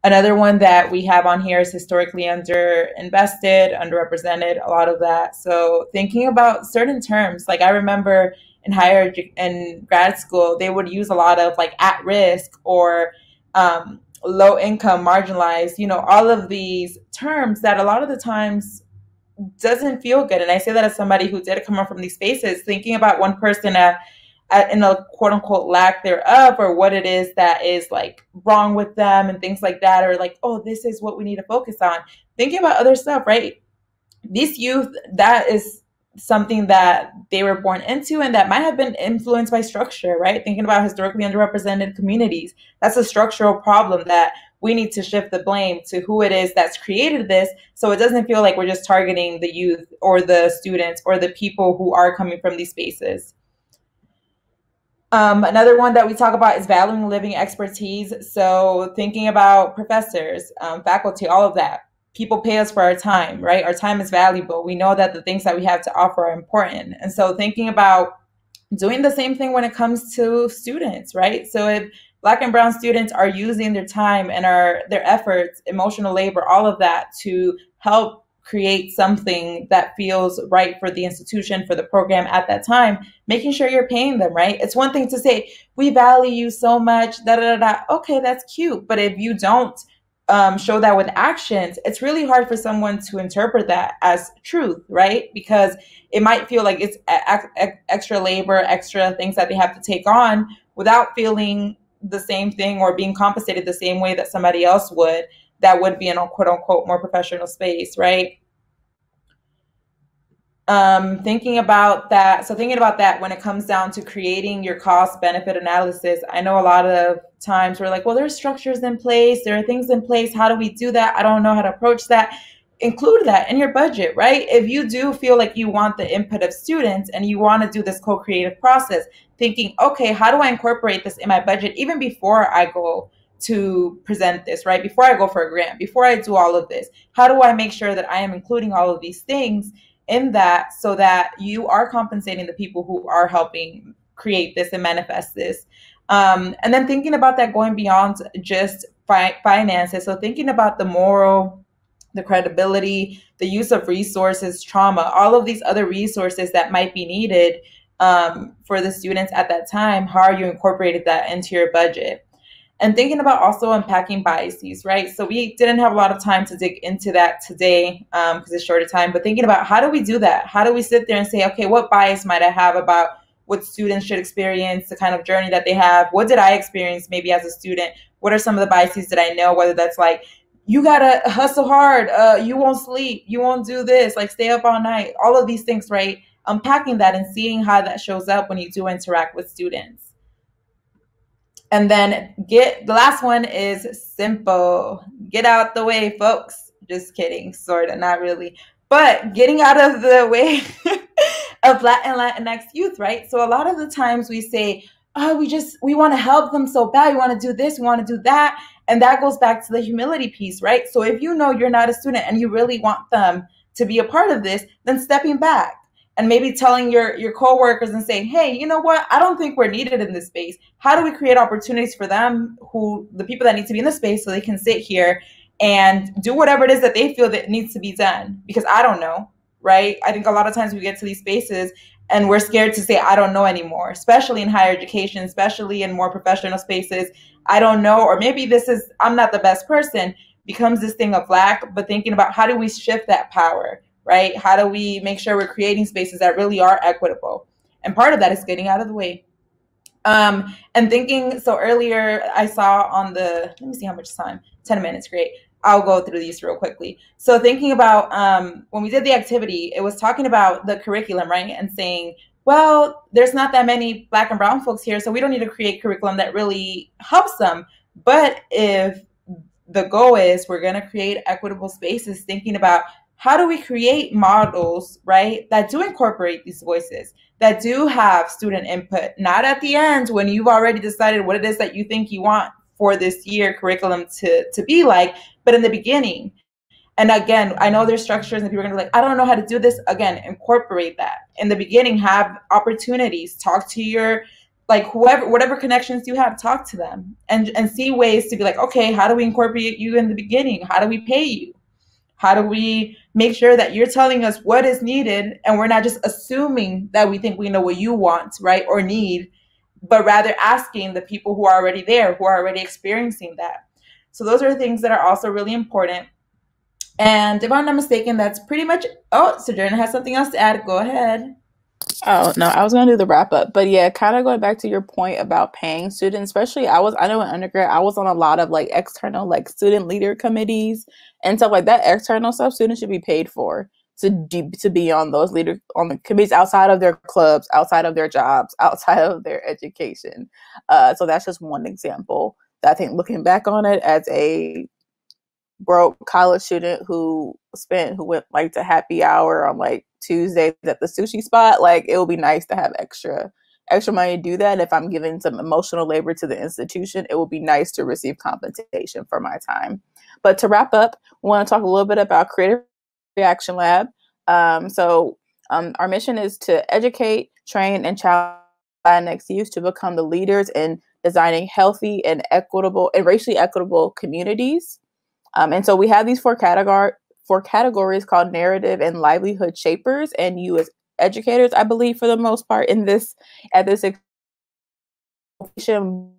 Another one that we have on here is historically underinvested, underrepresented, a lot of that. So thinking about certain terms, like I remember in grad school, they would use a lot of like at risk or low income, marginalized, all of these terms that a lot of the times doesn't feel good. And I say that as somebody who did come up from these spaces, thinking about one person in a quote unquote lack thereof, or what it is that is like wrong with them and things like that, or like, oh, this is what we need to focus on. Thinking about other stuff, right? These youth, that is something that they were born into and that might have been influenced by structure, right? Thinking about historically underrepresented communities, that's a structural problem that we need to shift the blame to who it is that's created this, so it doesn't feel like we're just targeting the youth or the students or the people who are coming from these spaces. Another one that we talk about is valuing living expertise. So thinking about professors, faculty, all of that. People pay us for our time, right? Our time is valuable. We know that the things that we have to offer are important. And so thinking about doing the same thing when it comes to students, right? So if Black and brown students are using their time and their efforts, emotional labor, all of that to help create something that feels right for the institution, for the program at that time, making sure you're paying them, right? It's one thing to say, we value you so much, da da da. Okay, that's cute. But if you don't show that with actions, it's really hard for someone to interpret that as truth, right? Because it might feel like it's extra labor, extra things that they have to take on without feeling the same thing or being compensated the same way that somebody else would, that would be in a quote unquote more professional space, right? Thinking about that. So thinking about that when it comes down to creating your cost benefit analysis, I know a lot of times we're like, well, there's structures in place, there are things in place. How do we do that? I don't know how to approach that. Include that in your budget, right? If you do feel like you want the input of students and you want to do this co-creative process, thinking, okay, how do I incorporate this in my budget even before I go to present this, right? Before I go for a grant, before I do all of this, how do I make sure that I am including all of these things in that, so that you are compensating the people who are helping create this and manifest this? And then thinking about that going beyond just finances. So thinking about the moral, the credibility, the use of resources, trauma, all of these other resources that might be needed for the students at that time. How are you incorporating that into your budget? And thinking about also unpacking biases, right? So we didn't have a lot of time to dig into that today because it's shorter time, but thinking about how do we do that? How do we sit there and say, okay, what bias might I have about what students should experience, the kind of journey that they have? What did I experience maybe as a student? What are some of the biases that I know, whether that's like, you gotta hustle hard, you won't sleep, you won't do this, like stay up all night, all of these things, right? Unpacking that and seeing how that shows up when you do interact with students. And then the last one is simple. Get out the way, folks. Just kidding, sort of, not really. But getting out of the way of Black and Latinx youth, right? So a lot of the times we say, oh, we want to help them so bad. We want to do this, we want to do that. And that goes back to the humility piece, right? So if you know you're not a student and you really want them to be a part of this, then stepping back and maybe telling your coworkers and saying, hey, you know what? I don't think we're needed in this space. How do we create opportunities for them, the people that need to be in the space, so they can sit here and do whatever it is that they feel that needs to be done? Because I don't know, right? I think a lot of times we get to these spaces and we're scared to say, I don't know anymore, especially in higher education, especially in more professional spaces. I don't know, or maybe I'm not the best person, becomes this thing of lack, but thinking about how do we shift that power, right? How do we make sure we're creating spaces that really are equitable? And part of that is getting out of the way. And thinking, so earlier I saw on let me see how much time, 10 minutes, great. I'll go through these real quickly. So thinking about when we did the activity, it was talking about the curriculum, right? And saying, well, there's not that many Black and brown folks here, so we don't need to create curriculum that really helps them. But if the goal is we're going to create equitable spaces, thinking about how do we create models, right, that do incorporate these voices, that do have student input, not at the end when you've already decided what it is that you think you want for this year curriculum to be like, but in the beginning. And again, I know there's structures and people are going to be like, I don't know how to do this. Again, incorporate that. In the beginning, have opportunities, talk to your, like, whatever connections you have, talk to them and see ways to be like, okay, how do we incorporate you in the beginning? How do we pay you? How do we make sure that you're telling us what is needed and we're not just assuming that we think we know what you want, right, or need, but rather asking the people who are already there, who are already experiencing that. So those are things that are also really important. And if I'm not mistaken, that's pretty much, oh, Sojourner has something else to add. Go ahead. Oh, no, I was going to do the wrap up. But yeah, kind of going back to your point about paying students, especially I know in undergrad, I was on a lot of like external, like student leader committees and stuff like that. External stuff, students should be paid for to be on on the committees outside of their clubs, outside of their jobs, outside of their education. So that's just one example that I think looking back on it as a broke college student who went like to happy hour on like Tuesdays at the sushi spot, like it would be nice to have extra money to do that. And if I'm giving some emotional labor to the institution, it would be nice to receive compensation for my time. But to wrap up, we want to talk a little bit about Creative Reaction Lab. Our mission is to educate, train, and challenge Latinx youth to become the leaders in designing healthy and equitable and racially equitable communities. And so we have these four categories called narrative and livelihood shapers, and you as educators, I believe, for the most part at this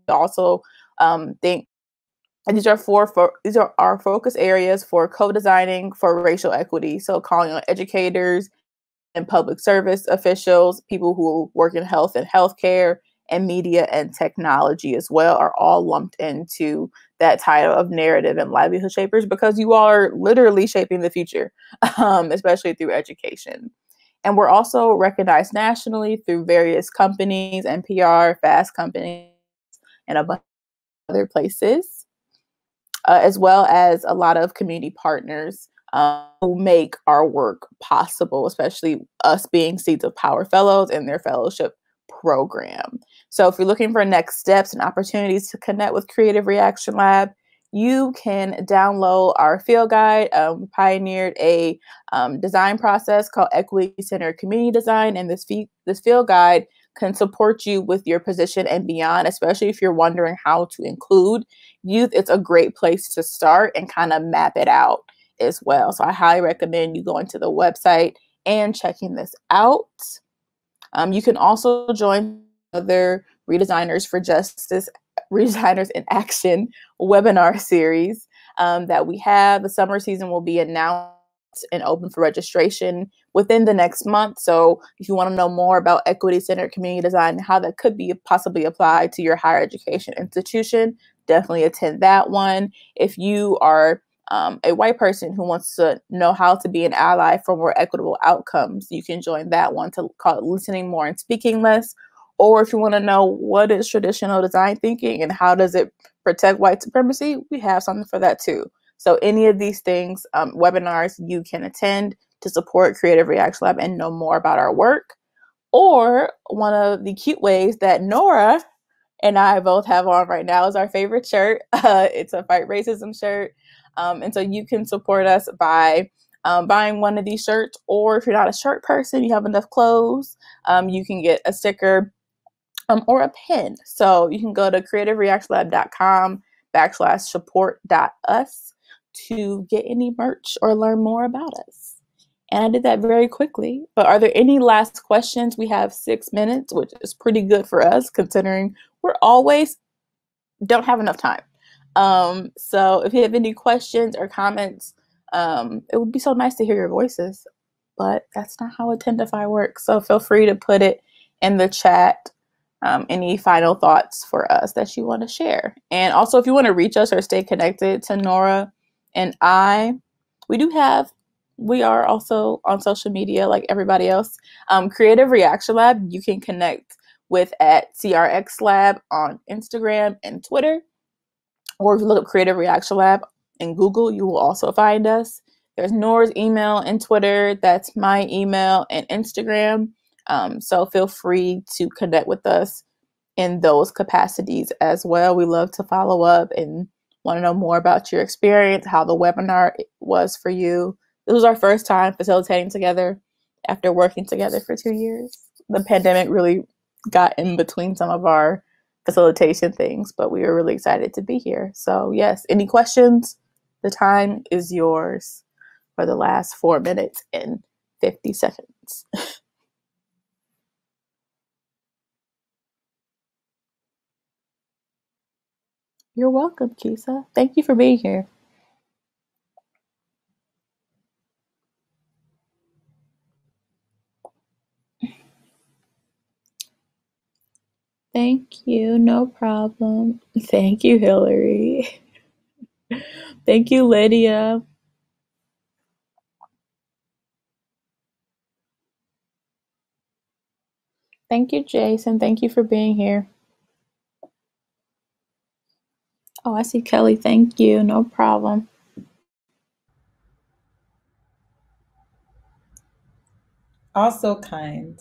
also think these are our focus areas for co-designing for racial equity. So calling on educators and public service officials, people who work in health and healthcare, and media and technology as well are all lumped into that title of narrative and livelihood shapers, because you are literally shaping the future, especially through education. And we're also recognized nationally through various companies, NPR, Fast Company, and a bunch of other places, as well as a lot of community partners who make our work possible, especially us being Seeds of Power Fellows and their fellowship program. So if you're looking for next steps and opportunities to connect with Creative Reaction Lab, you can download our field guide. We pioneered a design process called Equity-Centered Community Design, and this field guide can support you with your position and beyond, especially if you're wondering how to include youth. It's a great place to start and kind of map it out as well. So I highly recommend you going to the website and checking this out. You can also join other Redesigners for Justice, Redesigners in Action webinar series that we have. The summer season will be announced and open for registration within the next month. So if you want to know more about equity-centered community design and how that could be possibly applied to your higher education institution, definitely attend that one. If you are a white person who wants to know how to be an ally for more equitable outcomes, you can join that one to call it Listening More and Speaking Less. Or if you want to know what is traditional design thinking and how does it protect white supremacy, we have something for that too. So any of these things, webinars you can attend, to support Creative Reaction Lab and know more about our work. Or one of the cute ways that Nora and I both have on right now is our favorite shirt. It's a Fight Racism shirt. And so you can support us by buying one of these shirts, or if you're not a shirt person, you have enough clothes, you can get a sticker or a pin. So you can go to creativereactionlab.com/support.us to get any merch or learn more about us. And I did that very quickly. But are there any last questions? We have 6 minutes, which is pretty good for us considering we're always don't have enough time. So if you have any questions or comments, it would be so nice to hear your voices. But that's not how Attendify works. So feel free to put it in the chat. Any final thoughts for us that you want to share. And also, if you want to reach us or stay connected to Nora and I, we are also on social media like everybody else. Creative Reaction Lab, you can connect with at CRX Lab on Instagram and Twitter. Or if you look up Creative Reaction Lab in Google, you will also find us. There's Nora's email and Twitter. That's my email and Instagram. So feel free to connect with us in those capacities as well. We love to follow up and want to know more about your experience, how the webinar was for you. This was our first time facilitating together after working together for 2 years. The pandemic really got in between some of our facilitation things, but we were really excited to be here. So yes, any questions? The time is yours for the last 4 minutes and 50 seconds. You're welcome, Kisa. Thank you for being here. Thank you. No problem. Thank you, Hillary. Thank you, Lydia. Thank you, Jason. Thank you for being here. Oh, I see Kelly. Thank you. No problem. Also kind.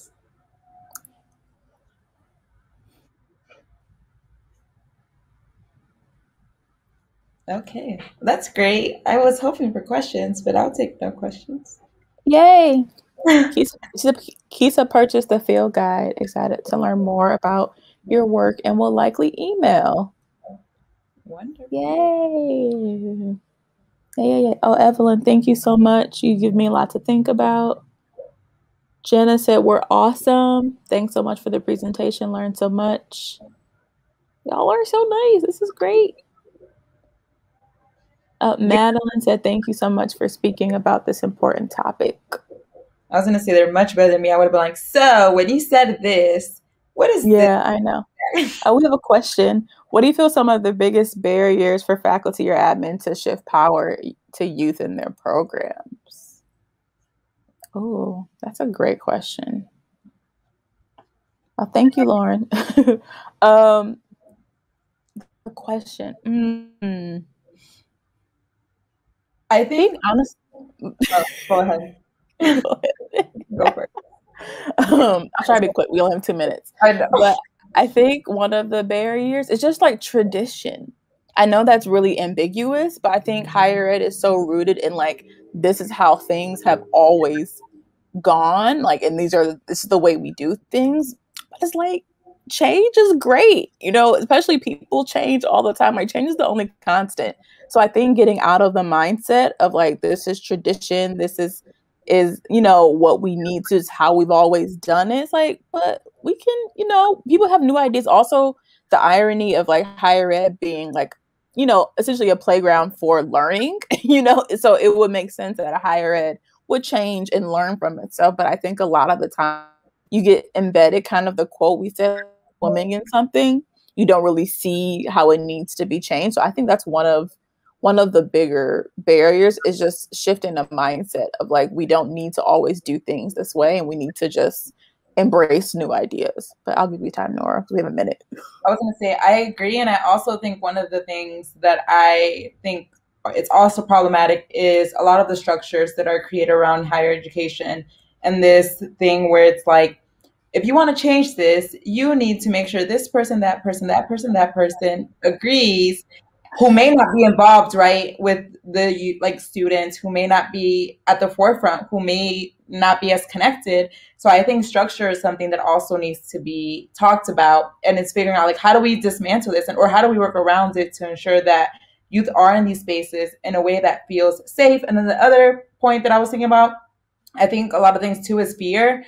Okay, that's great. I was hoping for questions, but I'll take no questions. Yay! Kisa purchased the field guide. Excited to learn more about your work and will likely email. Wonderful. Yay! Yeah. Oh, Evelyn, thank you so much. You give me a lot to think about. Jenna said, we're awesome. Thanks so much for the presentation. Learned so much. Y'all are so nice. This is great. Madeline said, thank you so much for speaking about this important topic. I was going to say they're much better than me. I would have been like, so when you said this, what is this? Yeah, I know. We have a question. What do you feel some of the biggest barriers for faculty or admin to shift power to youth in their programs? Oh, that's a great question. Well, thank you, Lauren. The question. I think honestly. Go ahead. Go for it. I'll try to be quick. We only have 2 minutes. I know. But I think one of the barriers is just like tradition. I know that's really ambiguous, but I think higher ed is so rooted in like, this is how things have always gone. Like, and this is the way we do things. But it's like, change is great, especially people change all the time. Like, change is the only constant. So I think getting out of the mindset of like, this is tradition, this is what we need to, is how we've always done it. It's like, but we can, people have new ideas. Also, the irony of like higher ed being like, essentially a playground for learning, so it would make sense that a higher ed would change and learn from itself. But I think a lot of the time you get embedded kind of the quote we said, swimming in something, you don't really see how it needs to be changed. So I think that's one of the bigger barriers, is just shifting a mindset of like, we don't need to always do things this way, and we need to just embrace new ideas. But I'll give you time, Nora. We have a minute. I was going to say, I agree. And I also think one of the things that I think it's also problematic is a lot of the structures that are created around higher education, and this thing where it's like, if you want to change this, you need to make sure this person, that person, that person, that person agrees, who may not be involved, right, with the like students, who may not be at the forefront, who may not be as connected. So I think structure is something that also needs to be talked about, and it's figuring out like, how do we dismantle this, and or how do we work around it to ensure that youth are in these spaces in a way that feels safe. And then the other point that I was thinking about, I think a lot of things too is fear.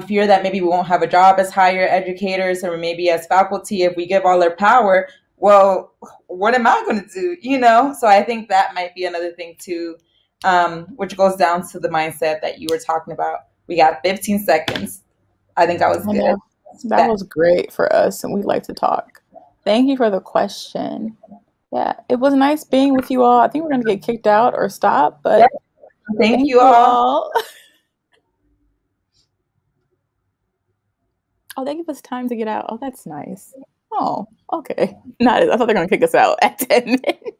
Fear that maybe we won't have a job as higher educators or maybe as faculty if we give all our power. Well, what am I going to do? You know? So I think that might be another thing too, which goes down to the mindset that you were talking about. We got 15 seconds. I think I was good. That was great for us, and we like to talk. Thank you for the question. Yeah, it was nice being with you all. I think we're going to get kicked out or stop, but thank you all. Oh, they give us time to get out. Oh, that's nice. Oh, okay. Not, I thought they're going to kick us out at 10 minutes.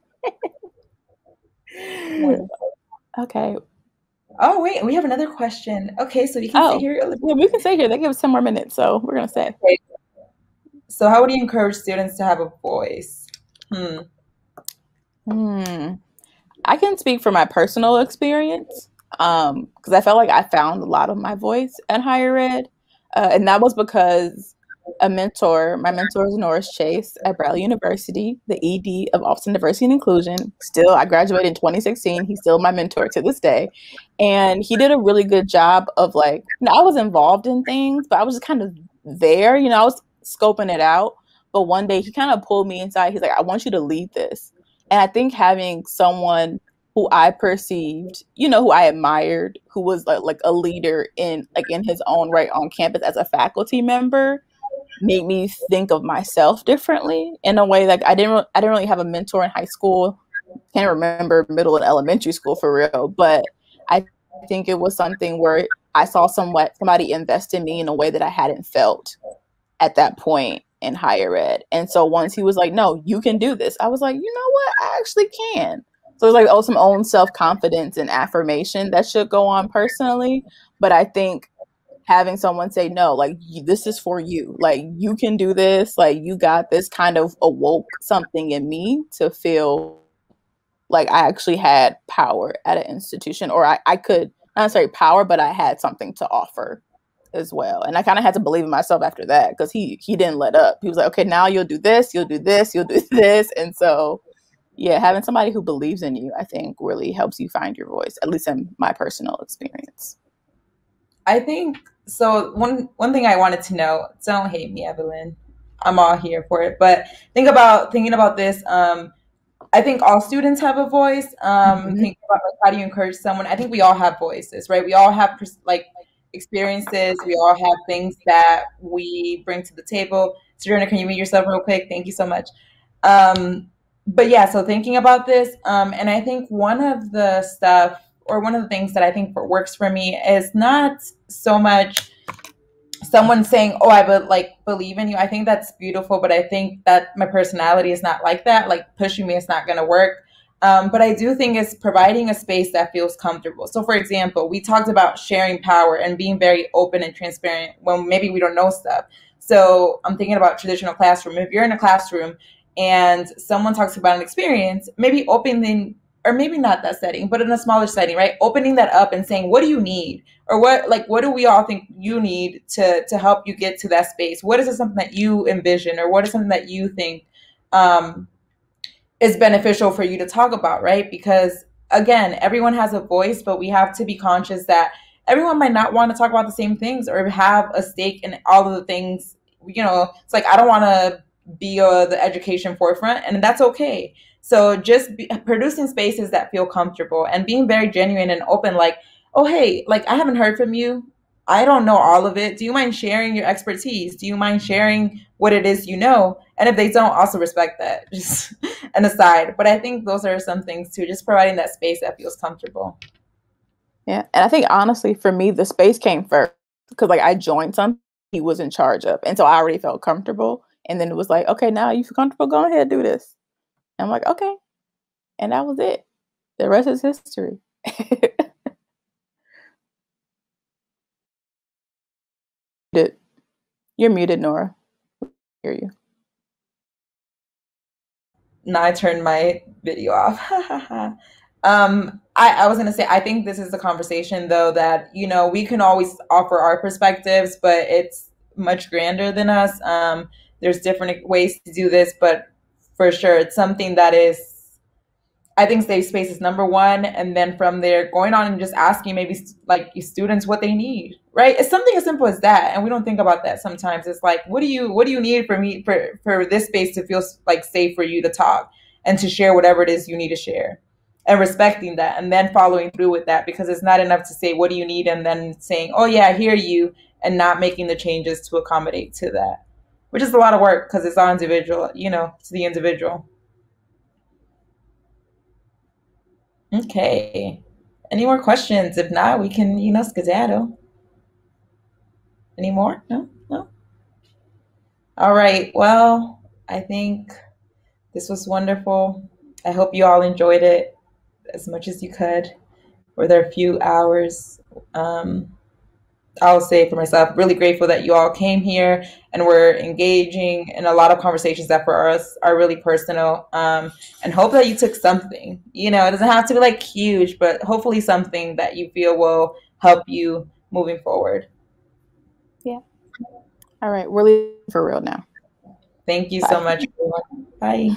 Okay. Oh, wait, we have another question. Okay, so you can stay here. Yeah, we can stay here. They give us 10 more minutes, so we're going to stay. Okay. So how would you encourage students to have a voice? I can speak for my personal experience because I felt like I found a lot of my voice at higher ed. And that was because my mentor is Norris Chase at Bradley University, the ED of Office of Diversity and Inclusion. Still, I graduated in 2016. He's still my mentor to this day. And he did a really good job of like, I was involved in things, but I was just kind of there, I was scoping it out. But one day he kind of pulled me inside. He's like, I want you to lead this. And I think having someone who I perceived, who I admired, who was like a leader in his own right on campus as a faculty member, made me think of myself differently in a way. Like I didn't really have a mentor in high school. Can't remember middle and elementary school for real, but I think it was something where I saw somebody invest in me in a way that I hadn't felt at that point in higher ed. And so once he was like, no, you can do this, I was like, you know what? I actually can. So it's like, some own self-confidence and affirmation that should go on personally. But I think having someone say, no, like, this is for you. Like, you can do this. Like, you got this, kind of awoke something in me to feel like I actually had power at an institution, or I could, not necessarily power, but I had something to offer as well. And I kind of had to believe in myself after that, because he didn't let up. He was like, okay, now you'll do this, you'll do this, you'll do this. And so, yeah, having somebody who believes in you, I think, really helps you find your voice, at least in my personal experience. I think, so one thing I wanted to know, don't hate me, Evelyn, I'm all here for it, but thinking about this, I think all students have a voice. Think about like, how do you encourage someone? I think we all have voices, right? We all have like experiences. We all have things that we bring to the table. Sojourner, can you mute yourself real quick? Thank you so much. But yeah, so thinking about this, and I think one of the things that I think works for me is not so much someone saying, oh, I would like believe in you. I think that's beautiful, but I think that my personality is not like that. Like pushing me is not going to work. But I do think it's providing a space that feels comfortable. So for example, we talked about sharing power and being very open and transparent when maybe we don't know stuff. So I'm thinking about traditional classroom. If you're in a classroom and someone talks about an experience, maybe opening, or maybe not that setting, but in a smaller setting, right? Opening that up and saying, what do you need? Or what do we all think you need to help you get to that space? What is it, something that you envision, or what is something that you think is beneficial for you to talk about, right? Because again, everyone has a voice, but we have to be conscious that everyone might not want to talk about the same things or have a stake in all of the things. It's like, I don't want to be the education forefront, and that's okay. So just producing spaces that feel comfortable and being very genuine and open, like, oh, hey, like, I haven't heard from you. I don't know all of it. Do you mind sharing your expertise? Do you mind sharing what it is you know? And if they don't, also respect that, just an aside. But I think those are some things too, just providing that space that feels comfortable. Yeah. And I think honestly, for me, the space came first, because like I joined something he was in charge of. And so I already felt comfortable. And then it was like, okay, now you feel comfortable, go ahead, do this. And I'm like, okay. And that was it. the rest is history. You're muted, Nora. I hear you. Now I turned my video off. I was gonna say I think this is a conversation though that we can always offer our perspectives, but it's much grander than us. There's different ways to do this, but for sure it's something that is, I think safe space is number one, and then from there going on and just asking maybe like students what they need, right? It's something as simple as that, and we don't think about that sometimes. It's like, what do you need for me for this space to feel like safe for you to talk and to share whatever it is you need to share, and respecting that, and then following through with that, because it's not enough to say what do you need and then saying, oh yeah, I hear you, and not making the changes to accommodate to that, which is a lot of work because it's all individual, to the individual. Okay. Any more questions? If not, we can, skedaddle. Any more? No? No? All right. Well, I think this was wonderful. I hope you all enjoyed it as much as you could for their few hours. I'll say for myself, really grateful that you all came here and were engaging in a lot of conversations that for us are really personal. And hope that you took something. It doesn't have to be like huge, but hopefully something that you feel will help you moving forward. Yeah. All right. We're leaving for real now. Thank you so much, everyone. Bye.